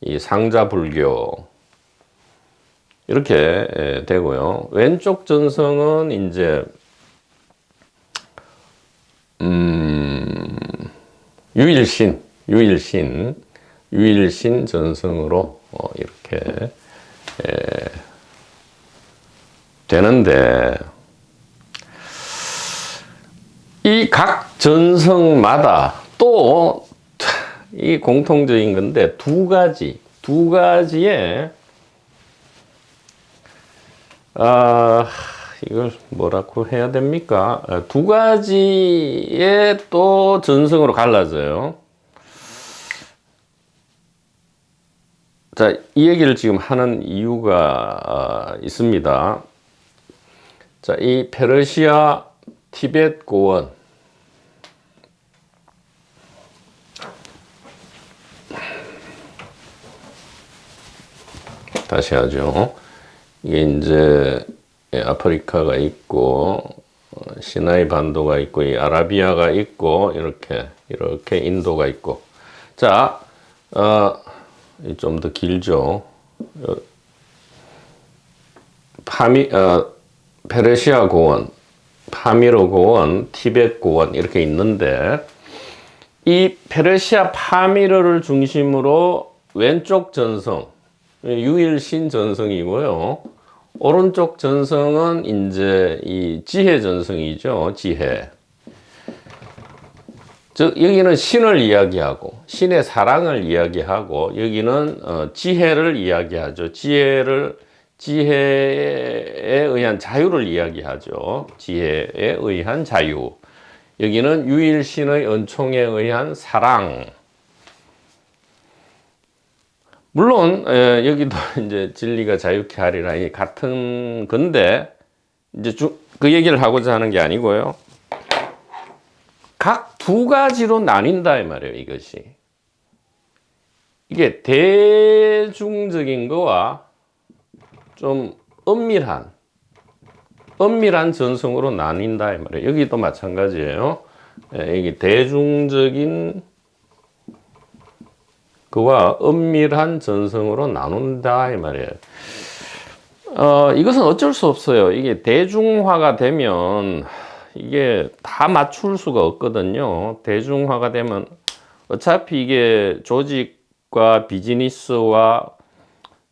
Speaker 1: 이 상자불교, 이렇게 되고요. 왼쪽 전성은 이제 유일신 전성으로 이렇게 되는데, 이 각 전성마다 또 이 공통적인 건데 두 가지의 이걸 뭐라고 해야 됩니까? 두 가지의 또 전성으로 갈라져요. 자, 이 얘기를 지금 하는 이유가 있습니다. 자, 이 페르시아 티베트 고원, 다시 하죠. 이게 이제 아프리카가 있고 시나이 반도가 있고 이 아라비아가 있고 이렇게 인도가 있고. 자, 좀 더 길죠. 페르시아 고원, 파미르 고원, 티벳 고원 이렇게 있는데 이 페르시아 파미르를 중심으로 왼쪽 전성, 유일신 전성이고요. 오른쪽 전성은 이제 이 지혜 전성이죠. 지혜. 즉 여기는 신을 이야기하고 신의 사랑을 이야기하고 여기는 지혜를 이야기하죠. 지혜에 의한 자유를 이야기하죠. 지혜에 의한 자유. 여기는 유일신의 은총에 의한 사랑. 물론 여기도 이제 진리가 자유케 하리라 이 같은 건데 이제 그 얘기를 하고자 하는 게 아니고요. 각 두 가지로 나뉜다 이 말이에요. 이것이 이게 대중적인 거와 좀 은밀한 전성으로 나뉜다 이 말이에요. 여기도 마찬가지예요. 이게 대중적인 그와 은밀한 전성으로 나눈다 이 말이에요. 이것은 어쩔 수 없어요. 이게 대중화가 되면 이게 다 맞출 수가 없거든요. 대중화가 되면 어차피 이게 조직과 비즈니스와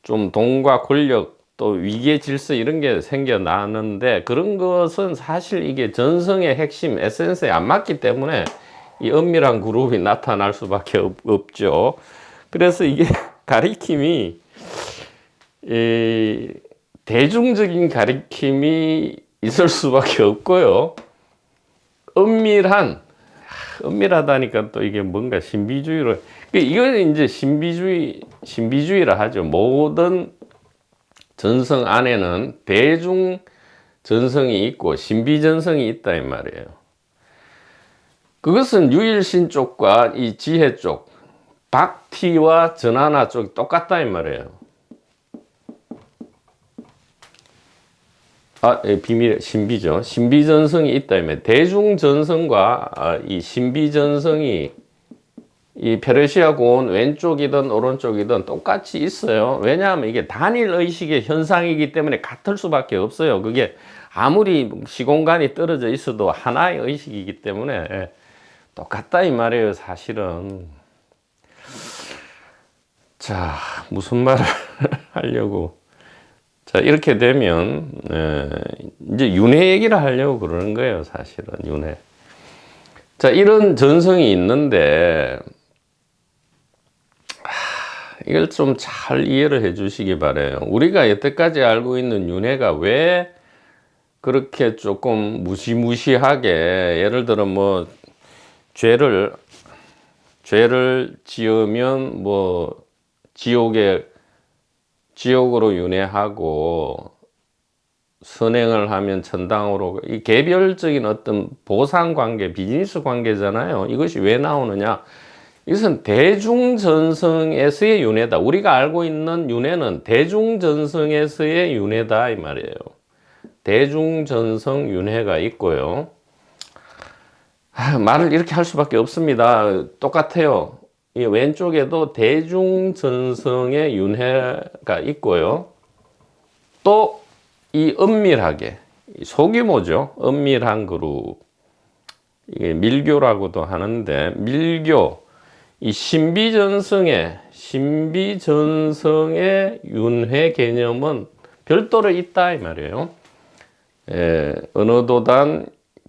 Speaker 1: 좀 돈과 권력 또 위계 질서 이런 게 생겨나는데 그런 것은 사실 이게 전성의 핵심 에센스에 안 맞기 때문에 이 은밀한 그룹이 나타날 수밖에 없죠. 그래서 이게 가리킴이 대중적인 가리킴이 있을 수밖에 없고요. 은밀하다니까 또 이게 뭔가 신비주의로 이거는 이제 신비주의라 하죠. 모든 전성 안에는 대중 전성이 있고 신비 전성이 있다 이 말이에요. 그것은 유일신 쪽과 이 지혜 쪽, 박티와 전하나 쪽이 똑같다 이 말이에요. 비밀, 신비죠. 신비전성이 있다. 대중전성과 이 신비전성이 이 페르시아 고원 왼쪽이든 오른쪽이든 똑같이 있어요. 왜냐하면 이게 단일 의식의 현상이기 때문에 같을 수밖에 없어요. 그게 아무리 시공간이 떨어져 있어도 하나의 의식이기 때문에 똑같다 이 말이에요, 사실은. 자, 무슨 말을 하려고. 자, 이렇게 되면, 이제 윤회 얘기를 하려고 그러는 거예요, 사실은, 윤회. 자, 이런 전성이 있는데, 이걸 좀 잘 이해를 해 주시기 바라요. 우리가 여태까지 알고 있는 윤회가 왜 그렇게 조금 무시무시하게, 예를 들어 뭐, 죄를 지으면 뭐, 지옥으로 윤회하고 선행을 하면 천당으로 이 개별적인 어떤 보상 관계, 비즈니스 관계잖아요. 이것이 왜 나오느냐? 이것은 대중전성에서의 윤회다. 우리가 알고 있는 윤회는 대중전성에서의 윤회다 이 말이에요. 대중전성 윤회가 있고요. 말을 이렇게 할 수밖에 없습니다. 똑같아요. 이 왼쪽에도 대중전성의 윤회가 있고요. 또 이 은밀하게, 소규모죠. 은밀한 그룹. 이게 밀교라고도 하는데, 밀교, 이 신비전성의 윤회 개념은 별도로 있다, 이 말이에요. 어느 도단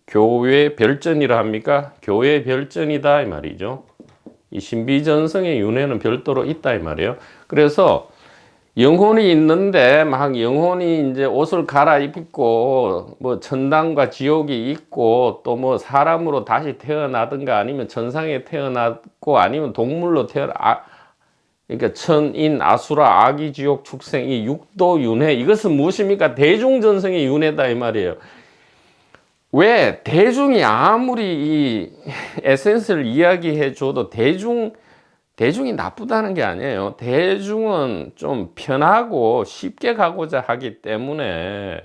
Speaker 1: 교회 별전이라 합니까? 교회 별전이다, 이 말이죠. 이 신비전성의 윤회는 별도로 있다 이 말이에요. 그래서 영혼이 있는데 막 영혼이 이제 옷을 갈아입고 뭐 천당과 지옥이 있고 또 뭐 사람으로 다시 태어나든가 아니면 천상에 태어났고 아니면 동물로 그러니까 천인 아수라 아기 지옥 축생 이 육도 윤회 이것은 무엇입니까? 대중전성의 윤회다 이 말이에요. 왜 대중이 아무리 이 에센스를 이야기해 줘도 대중이 나쁘다는 게 아니에요. 대중은 좀 편하고 쉽게 가고자 하기 때문에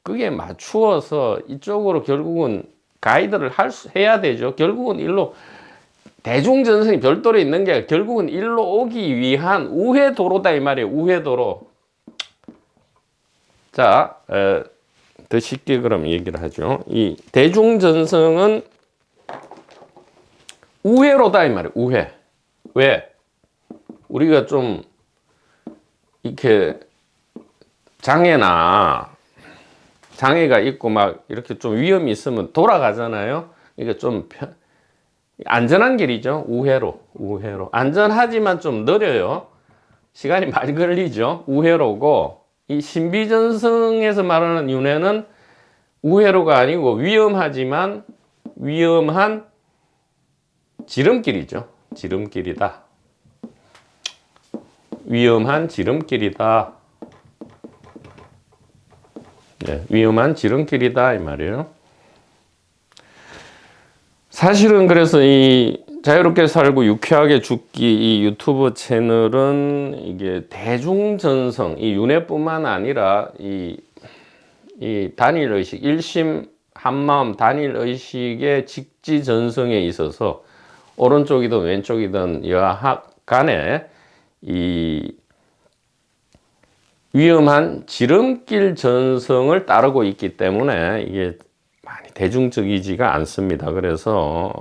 Speaker 1: 그게 맞추어서 이쪽으로 결국은 가이드를 해야 되죠. 결국은 일로 대중전성이 별도로 있는 게 결국은 일로 오기 위한 우회도로다 이 말이에요. 우회도로. 자, 더 쉽게 그럼 얘기를 하죠. 이 대중전성은 우회로다 이 말이에요. 우회. 왜? 우리가 좀 이렇게 장애가 있고 막 이렇게 좀 위험이 있으면 돌아가잖아요. 이게 좀 안전한 길이죠. 우회로. 안전하지만 좀 느려요. 시간이 많이 걸리죠. 우회로고, 이 신비전성에서 말하는 윤회는 우회로가 아니고 위험하지만 위험한 지름길이죠. 지름길이다. 위험한 지름길이다. 네, 위험한 지름길이다 이 말이에요. 사실은 그래서 이 자유롭게 살고 유쾌하게 죽기 이 유튜브 채널은 이게 대중전성, 이 윤회뿐만 아니라 이 단일의식, 일심 한마음 단일의식의 직지전성에 있어서 오른쪽이든 왼쪽이든 여하간에 이 위험한 지름길 전성을 따르고 있기 때문에 이게 많이 대중적이지가 않습니다. 그래서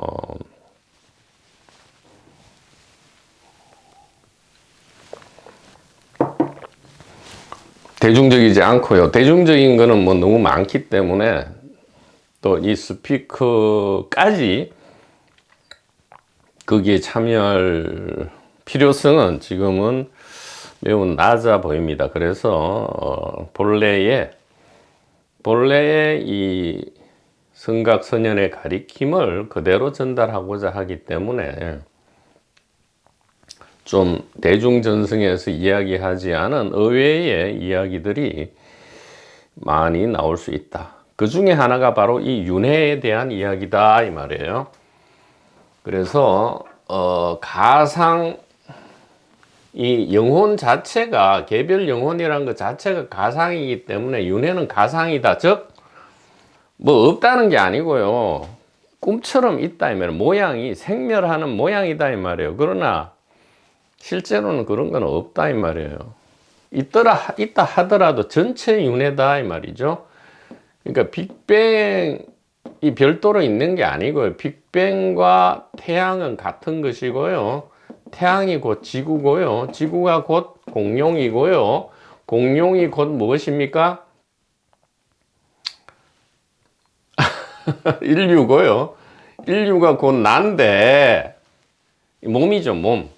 Speaker 1: 대중적이지 않고요. 대중적인 거는 뭐 너무 많기 때문에 또 이 스피커까지 거기에 참여할 필요성은 지금은 매우 낮아 보입니다. 그래서 본래의 이 성각선연의 가리킴을 그대로 전달하고자 하기 때문에 좀 대중전승에서 이야기하지 않은 의외의 이야기들이 많이 나올 수 있다. 그 중에 하나가 바로 이 윤회에 대한 이야기다 이 말이에요. 그래서 가상 이 영혼 자체가 개별 영혼이라는 것 자체가 가상이기 때문에 윤회는 가상이다. 즉 뭐 없다는 게 아니고요. 꿈처럼 있다 이 말이에요. 모양이 생멸하는 모양이다 이 말이에요. 그러나 실제로는 그런 건 없다 이 말이에요. 있다 하더라도 전체 윤회다 이 말이죠. 그러니까 빅뱅이 별도로 있는 게 아니고요. 빅뱅과 태양은 같은 것이고요. 태양이 곧 지구고요. 지구가 곧 공룡이고요. 공룡이 곧 무엇입니까? 인류고요. 인류가 곧 나인데 몸이죠, 몸.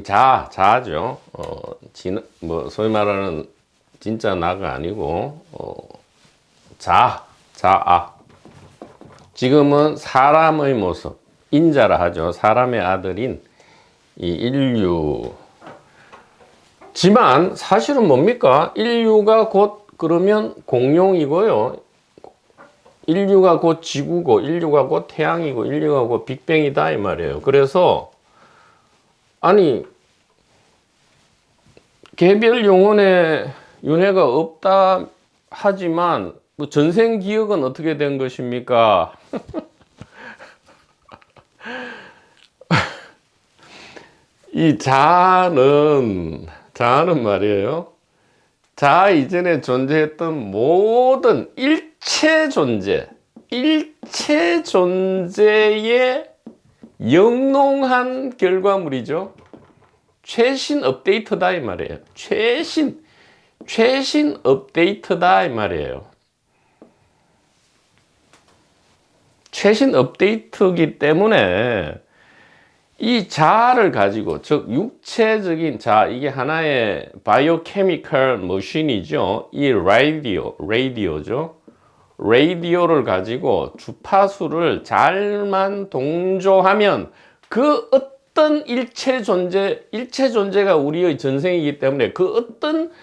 Speaker 1: 자죠. 뭐 소위 말하는 진짜 나가 아니고 자아. 지금은 사람의 모습, 인자라 하죠. 사람의 아들인 이 인류지만 사실은 뭡니까? 인류가 곧 그러면 공룡이고요. 인류가 곧 지구고, 인류가 곧 태양이고, 인류가 곧 빅뱅이다 이 말이에요. 그래서 아니 개별 영혼의 윤회가 없다 하지만 뭐 전생 기억은 어떻게 된 것입니까? 이 자아는 말이에요. 자아 이전에 존재했던 모든 일체 존재의 영롱한 결과물이죠. 최신 업데이트다 이 말이에요. 최신 업데이트다 이 말이에요. 최신 업데이트이기 때문에 이 자아를 가지고, 즉 육체적인 자아, 이게 하나의 바이오케미컬 머신이죠. 이 라디오죠. 라디오를 가지고 주파수를 잘만 동조하면 그 어떤 일체 존재가 우리의 전생이기 때문에 그 어떤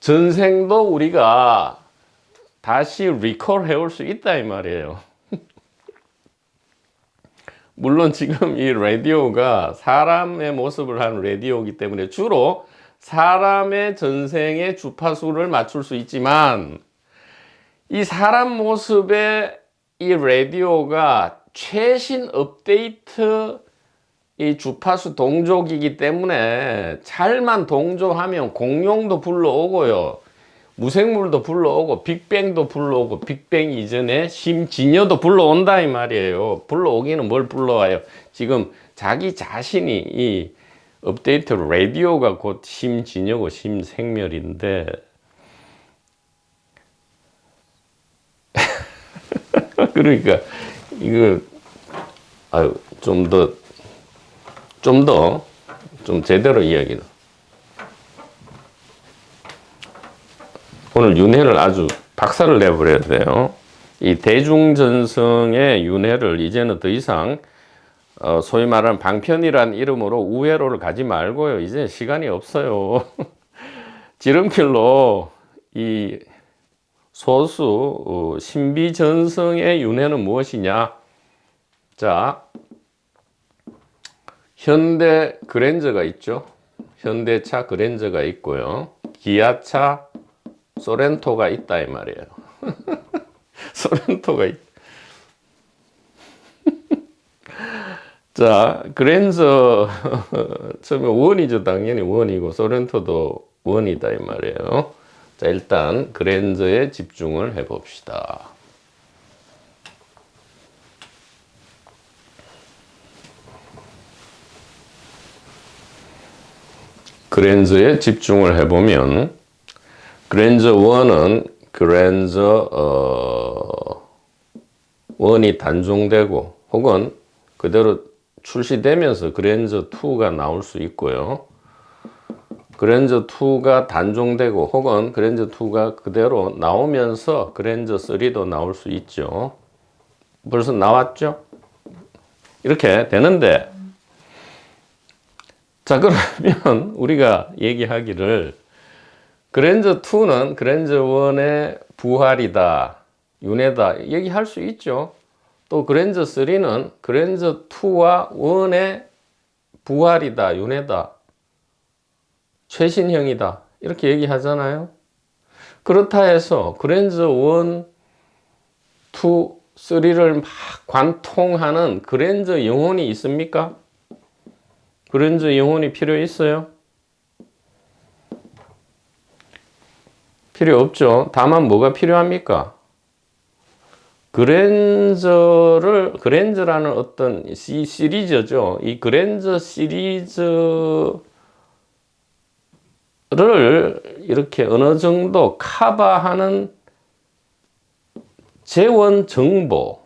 Speaker 1: 전생도 우리가 다시 리콜 해올 수 있다 이 말이에요. 물론 지금 이 라디오가 사람의 모습을 한 라디오이기 때문에 주로 사람의 전생의 주파수를 맞출 수 있지만 이 사람 모습의 이 라디오가 최신 업데이트 이 주파수 동족이기 때문에 잘만 동조하면 공룡도 불러오고요. 무생물도 불러오고 빅뱅도 불러오고 빅뱅 이전에 심진여도 불러온다 이 말이에요. 불러오기는 뭘 불러와요. 지금 자기 자신이 이 업데이트 라디오가 곧 심진여고 심생멸인데 그러니까 이거 좀 제대로 이야기는 오늘 윤회를 아주 박살을 내버려야 돼요. 이 대중전성의 윤회를 이제는 더 이상 소위 말하는 방편이란 이름으로 우회로를 가지 말고요. 이제 시간이 없어요. 지름길로 이 소수 신비전성의 윤회는 무엇이냐? 자, 현대 그랜저가 있죠. 현대차 그랜저가 있고요. 기아차 소렌토가 있다 이 말이에요. 소렌토가 있다. 자, 그랜저 처음에 원이죠. 당연히 원이고 소렌토도 원이다 이 말이에요. 자, 일단 그랜저에 집중을 해 봅시다. 그랜저에 집중을 해 보면 그랜저 1은 그랜저 1이 단종되고 혹은 그대로 출시되면서 그랜저 2가 나올 수 있고요. 그랜저 2가 단종되고 혹은 그랜저 2가 그대로 나오면서 그랜저 3도 나올 수 있죠. 벌써 나왔죠? 이렇게 되는데 자, 그러면 우리가 얘기하기를 그랜저 2는 그랜저 1의 부활이다, 윤회다 얘기할 수 있죠. 또 그랜저 3는 그랜저 2와 1의 부활이다, 윤회다, 최신형이다 이렇게 얘기하잖아요. 그렇다 해서 그랜저 1, 2, 3를 막 관통하는 그랜저 영혼이 있습니까? 그랜저 영혼이 필요 있어요? 필요 없죠. 다만 뭐가 필요합니까? 그랜저라는 어떤 시리즈죠. 이 그랜저 시리즈를 이렇게 어느 정도 커버하는 재원 정보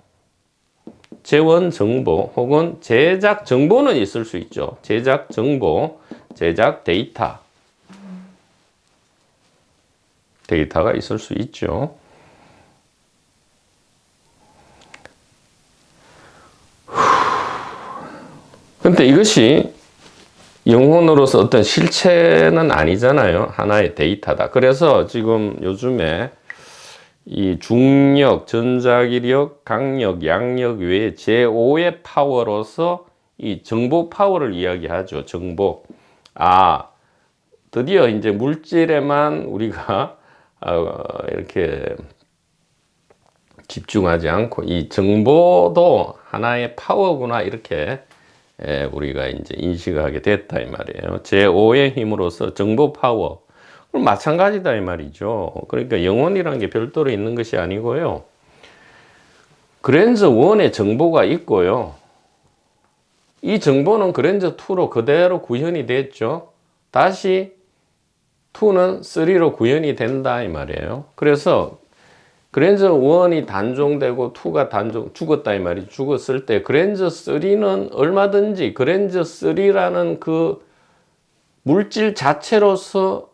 Speaker 1: 혹은 제작 정보는 있을 수 있죠. 제작 정보, 제작 데이터가 있을 수 있죠. 근데 이것이 영혼으로서 어떤 실체는 아니잖아요. 하나의 데이터다. 그래서 지금 요즘에 이 중력, 전자기력, 강력, 양력 외에 제5의 파워로서 이 정보 파워를 이야기하죠. 정보. 드디어 이제 물질에만 우리가 이렇게 집중하지 않고 이 정보도 하나의 파워구나 이렇게 우리가 이제 인식하게 됐다 이 말이에요. 제5의 힘으로서 정보 파워. 그럼 마찬가지다 이 말이죠. 그러니까 영혼이라는 게 별도로 있는 것이 아니고요. 그랜저 1의 정보가 있고요. 이 정보는 그랜저 2로 그대로 구현이 됐죠. 다시 2는 3로 구현이 된다 이 말이에요. 그래서 그랜저 1이 단종되고 2가 죽었다 이 말이 죽었을 때 그랜저 3는 얼마든지 그랜저 3라는 그 물질 자체로서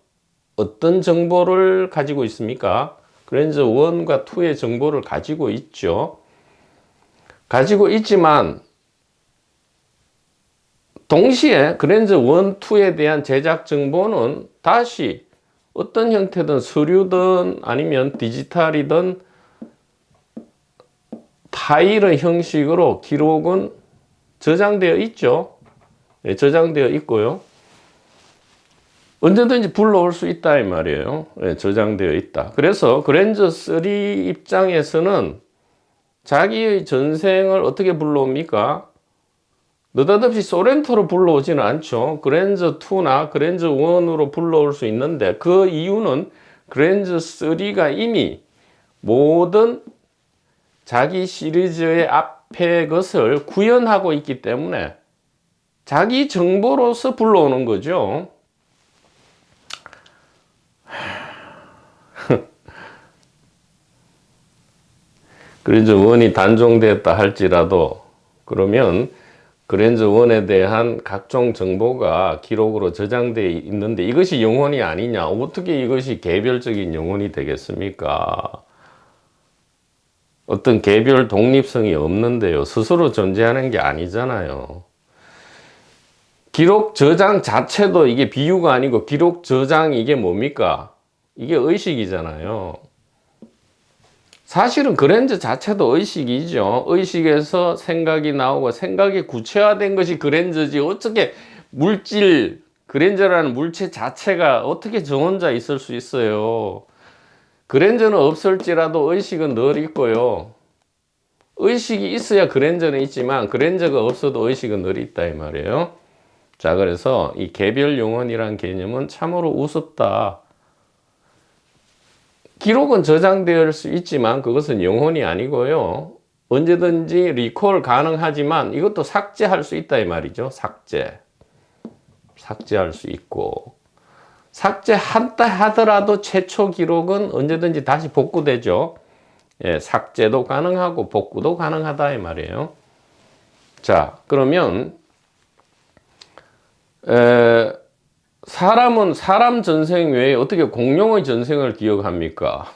Speaker 1: 어떤 정보를 가지고 있습니까? 그랜저 1과 2의 정보를 가지고 있죠. 가지고 있지만 동시에 그랜저 1, 2에 대한 제작 정보는 다시 어떤 형태든 서류든 아니면 디지털이든 파일의 형식으로 기록은 저장되어 있죠. 네, 저장되어 있고요. 언제든지 불러올 수 있다 이 말이에요. 네, 저장되어 있다. 그래서 그랜저 3 입장에서는 자기의 전생을 어떻게 불러옵니까? 느닷없이 소렌토로 불러오지는 않죠. 그랜저 2나 그랜저 1으로 불러올 수 있는데 그 이유는 그랜저 3가 이미 모든 자기 시리즈의 앞에 것을 구현하고 있기 때문에 자기 정보로서 불러오는 거죠. 그랜저 1이 단종됐다 할지라도 그러면 그랜저 1에 대한 각종 정보가 기록으로 저장되어 있는데 이것이 영혼이 아니냐? 어떻게 이것이 개별적인 영혼이 되겠습니까? 어떤 개별 독립성이 없는데요. 스스로 존재하는 게 아니잖아요. 기록 저장 자체도 이게 비유가 아니고 기록 저장 이게 뭡니까? 이게 의식이잖아요. 사실은 그랜저 자체도 의식이죠. 의식에서 생각이 나오고 생각이 구체화된 것이 그랜저지 어떻게 물질, 그랜저라는 물체 자체가 어떻게 저 혼자 있을 수 있어요. 그랜저는 없을지라도 의식은 늘 있고요. 의식이 있어야 그랜저는 있지만 그랜저가 없어도 의식은 늘 있다 이 말이에요. 자, 그래서 이 개별 영혼이란 개념은 참으로 우습다. 기록은 저장될 수 있지만 그것은 영혼이 아니고요. 언제든지 리콜 가능하지만 이것도 삭제할 수 있다 이 말이죠. 삭제할 수 있고 삭제한다 하더라도 최초 기록은 언제든지 다시 복구되죠. 예, 삭제도 가능하고 복구도 가능하다 이 말이에요. 자, 그러면 사람은 사람 전생 외에 어떻게 공룡의 전생을 기억합니까?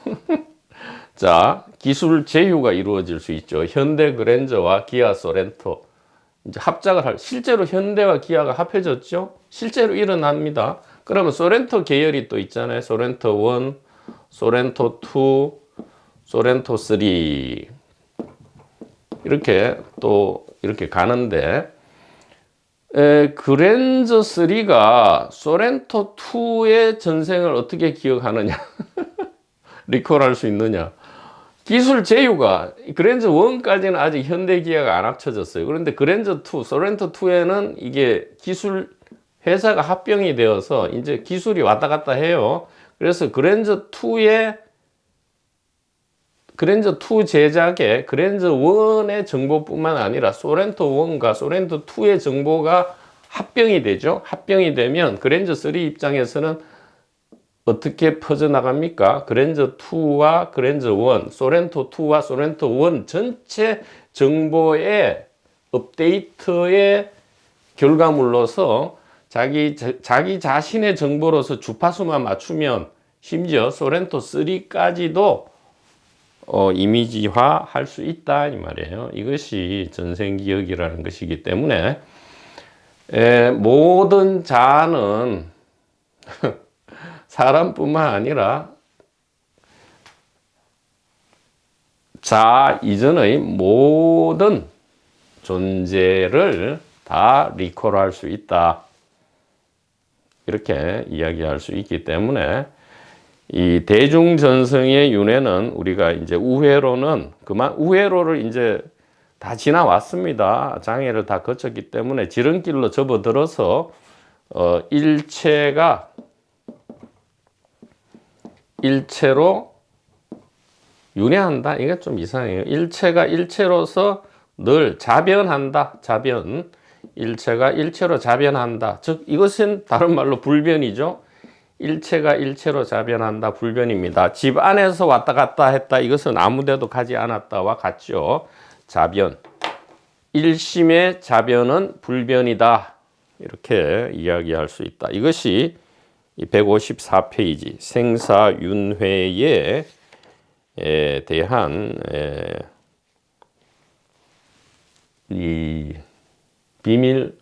Speaker 1: 자, 기술 제휴가 이루어질 수 있죠. 현대 그랜저와 기아 소렌토 이제 합작을 실제로 현대와 기아가 합해졌죠. 실제로 일어납니다. 그러면 소렌토 계열이 또 있잖아요. 소렌토 1, 소렌토 2, 소렌토 3 이렇게 또 이렇게 가는데 그랜저 3가 소렌토 2의 전생을 어떻게 기억하느냐 리콜할 수 있느냐 기술 제휴가 그랜저 1까지는 아직 현대 기아가 안 합쳐졌어요. 그런데 그랜저 2, 소렌토 2에는 이게 기술 회사가 합병이 되어서 이제 기술이 왔다 갔다 해요. 그래서 그랜저 2 제작에 그랜저 1의 정보뿐만 아니라 소렌토 1과 소렌토 2의 정보가 합병이 되죠. 합병이 되면 그랜저 3 입장에서는 어떻게 퍼져나갑니까? 그랜저 2와 그랜저 1, 소렌토 2와 소렌토 1 전체 정보의 업데이트의 결과물로서 자기 자신의 정보로서 주파수만 맞추면 심지어 소렌토 3까지도 이미지화 할 수 있다 이 말이에요. 이것이 전생기억이라는 것이기 때문에 모든 자아는 사람뿐만 아니라 자아 이전의 모든 존재를 다 리콜할 수 있다. 이렇게 이야기할 수 있기 때문에 이 대중전성의 윤회는 우리가 이제 우회로는 우회로를 이제 다 지나왔습니다. 장애를 다 거쳤기 때문에 지름길로 접어들어서 일체로 윤회한다. 이게 좀 이상해요. 일체가 일체로서 늘 자변한다. 일체가 일체로 자변한다. 즉 이것은 다른 말로 불변이죠. 일체가 일체로 자변한다. 불변입니다. 집 안에서 왔다 갔다 했다. 이것은 아무데도 가지 않았다와 같죠. 자변. 일심의 자변은 불변이다. 이렇게 이야기할 수 있다. 이것이 154페이지 생사윤회에 대한 이 비밀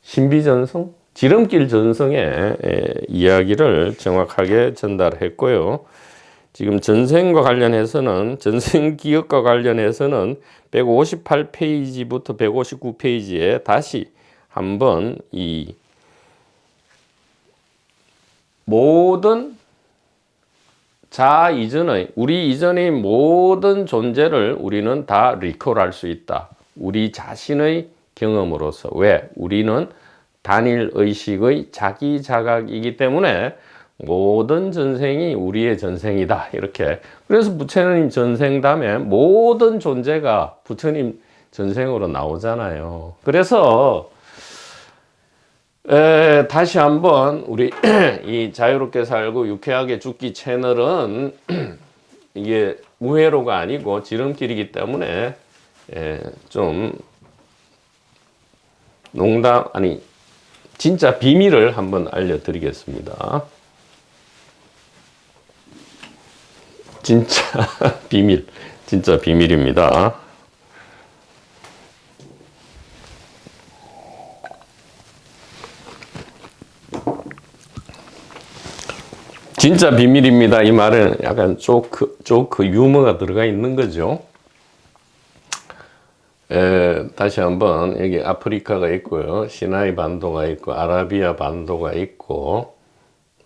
Speaker 1: 신비전성? 지름길 전성의 이야기를 정확하게 전달했고요. 지금 전생과 관련해서는 전생기억과 관련해서는 158페이지부터 159페이지에 다시 한번 이 모든 자아 이전의 우리 이전의 모든 존재를 우리는 다 리콜할 수 있다. 우리 자신의 경험으로서. 왜? 우리는 단일 의식의 자기 자각이기 때문에 모든 전생이 우리의 전생이다. 이렇게. 그래서 부처님 전생 다음에 모든 존재가 부처님 전생으로 나오잖아요. 그래서 다시 한번 우리 이 자유롭게 살고 유쾌하게 죽기 채널은 이게 무회로가 아니고 지름길이기 때문에 좀 농담 아니 진짜 비밀을 한번 알려드리겠습니다. 진짜 비밀, 진짜 비밀입니다. 진짜 비밀입니다. 이 말은 약간 조크 유머가 들어가 있는 거죠. 다시 한번 여기 아프리카가 있고요. 시나이 반도가 있고 아라비아 반도가 있고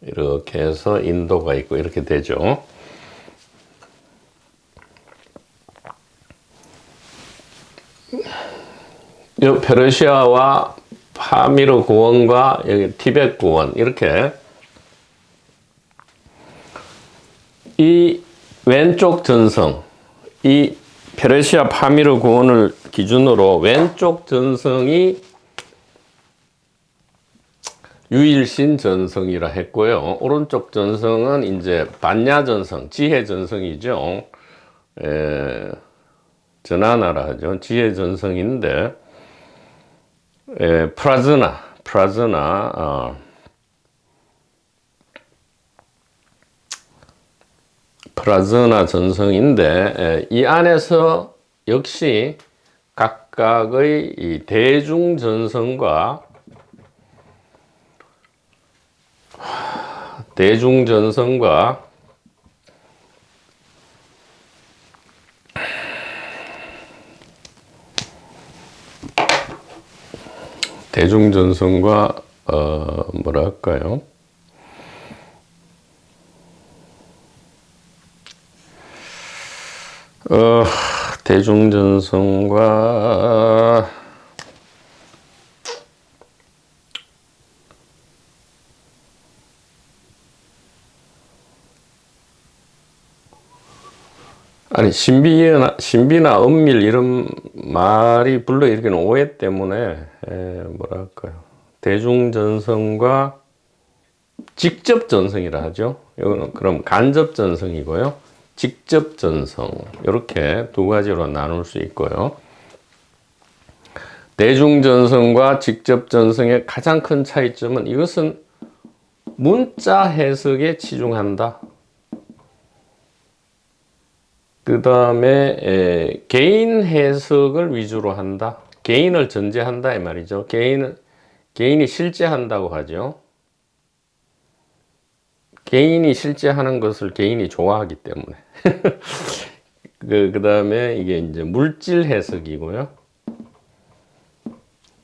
Speaker 1: 이렇게 해서 인도가 있고 이렇게 되죠. 이 페르시아와 파미르 고원과 여기 티벳 고원 이렇게 이 왼쪽 전성, 이 페르시아 파미르 고원을 기준으로 왼쪽 전성이 유일신 전성이라 했고요. 오른쪽 전성은 이제 반야 전성, 지혜 전성이죠. 전하나라 하죠. 지혜 전성인데, 프라즈나 전성인데, 이 안에서 역시 각각의 이 대중 전성과 뭐랄까요? 대중전성과 아니 신비나 은밀 이런 말이 불러일으키는 오해 때문에 뭐랄까요? 대중전성과 직접전성이라 하죠. 이거는 그럼 간접전성이고요. 직접전성 이렇게 두 가지로 나눌 수 있고요. 대중전성과 직접전성의 가장 큰 차이점은 이것은 문자 해석에 치중한다. 그 다음에 개인 해석을 위주로 한다. 개인을 전제한다 이 말이죠. 개인이 실제한다고 하죠. 개인이 실제하는 것을 개인이 좋아하기 때문에. 그 다음에 이게 이제 물질 해석이고요.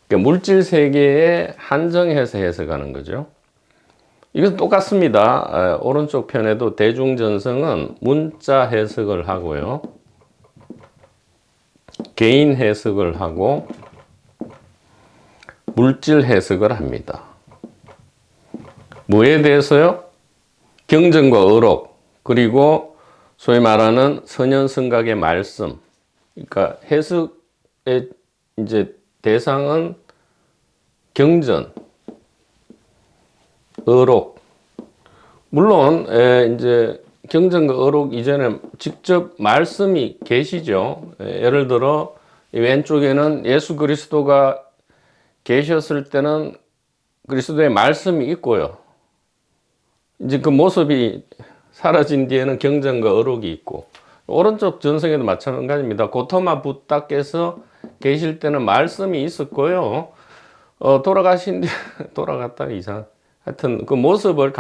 Speaker 1: 그러니까 물질 세계에 한정해서 해석하는 거죠. 이것은 똑같습니다. 오른쪽 편에도 대중전성은 문자 해석을 하고요. 개인 해석을 하고 물질 해석을 합니다. 뭐에 대해서요? 경전과 어록, 그리고 소위 말하는 선현성각의 말씀. 그러니까 해석의 이제 대상은 경전, 어록. 물론 이제 경전과 어록 이전에 직접 말씀이 계시죠. 예를 들어 왼쪽에는 예수 그리스도가 계셨을 때는 그리스도의 말씀이 있고요. 이제 그 모습이 사라진 뒤에는 경전과 어록이 있고, 오른쪽 전성에도 마찬가지입니다. 고토마 부다께서 계실 때는 말씀이 있었고요. 돌아가신 뒤 돌아갔다 이상. 하여튼 그 모습을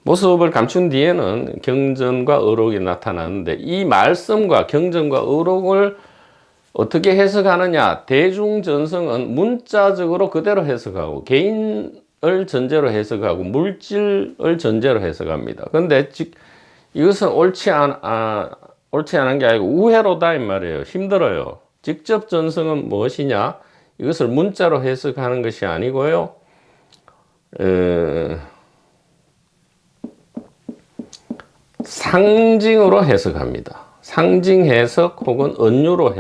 Speaker 1: 모습을 감춘 뒤에는 경전과 어록이 나타나는데, 이 말씀과 경전과 어록을 어떻게 해석하느냐? 대중전성은 문자적으로 그대로 해석하고 개인을 전제로 해석하고 물질을 전제로 해석합니다. 그런데 이것은 옳지 옳지 않은 게 아니고 우회로다 이 말이에요. 힘들어요. 직접 전승은 무엇이냐? 이것을 문자로 해석하는 것이 아니고요. 상징으로 해석합니다. 상징 해석 혹은 은유로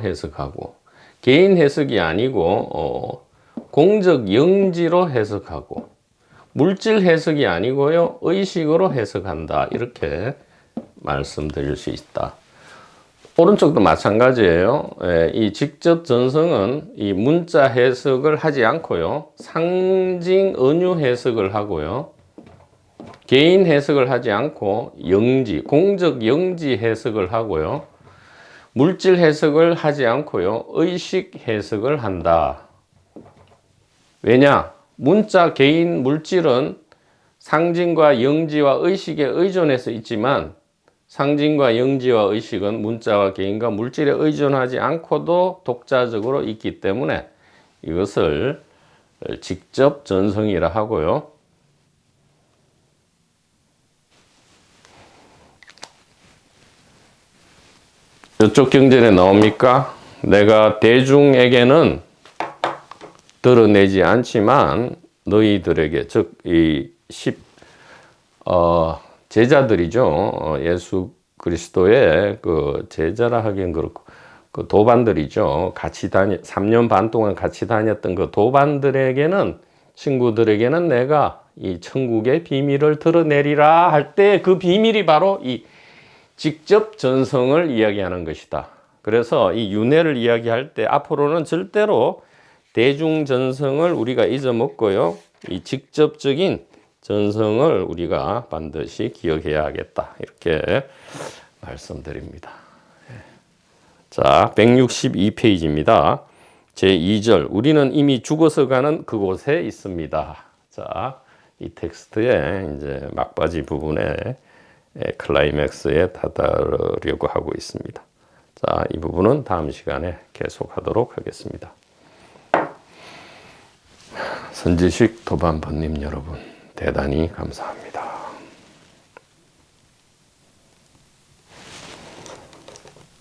Speaker 1: 해석하고 개인 해석이 아니고 공적 영지로 해석하고 물질 해석이 아니고요. 의식으로 해석한다. 이렇게 말씀드릴 수 있다. 오른쪽도 마찬가지예요. 이 직접 전승은 이 문자 해석을 하지 않고요. 상징 은유 해석을 하고요. 개인 해석을 하지 않고 영지, 공적 영지 해석을 하고요. 물질 해석을 하지 않고요. 의식 해석을 한다. 왜냐? 문자, 개인, 물질은 상징과 영지와 의식에 의존해서 있지만 상징과 영지와 의식은 문자와 개인과 물질에 의존하지 않고도 독자적으로 있기 때문에 이것을 직접 전승이라 하고요. 이쪽 경전에 나옵니까? 내가 대중에게는 드러내지 않지만 너희들에게, 즉 이 제자들이죠. 예수 그리스도의 그 제자라 하기엔 그렇고 그 도반들이죠. 3년 반 동안 같이 다녔던 그 도반들에게는, 친구들에게는 내가 이 천국의 비밀을 드러내리라 할 때 그 비밀이 바로 이 직접 전승을 이야기하는 것이다. 그래서 이 윤회를 이야기할 때 앞으로는 절대로 대중 전승을 우리가 잊어먹고요. 이 직접적인 전승을 우리가 반드시 기억해야 하겠다. 이렇게 말씀드립니다. 자, 162페이지입니다. 제2절. 우리는 이미 죽어서 가는 그곳에 있습니다. 자, 이 텍스트의 이제 막바지 부분에 클라이맥스에 다다르려고 하고 있습니다. 자, 이 부분은 다음 시간에 계속하도록 하겠습니다. 선지식 도반번님 여러분, 대단히 감사합니다.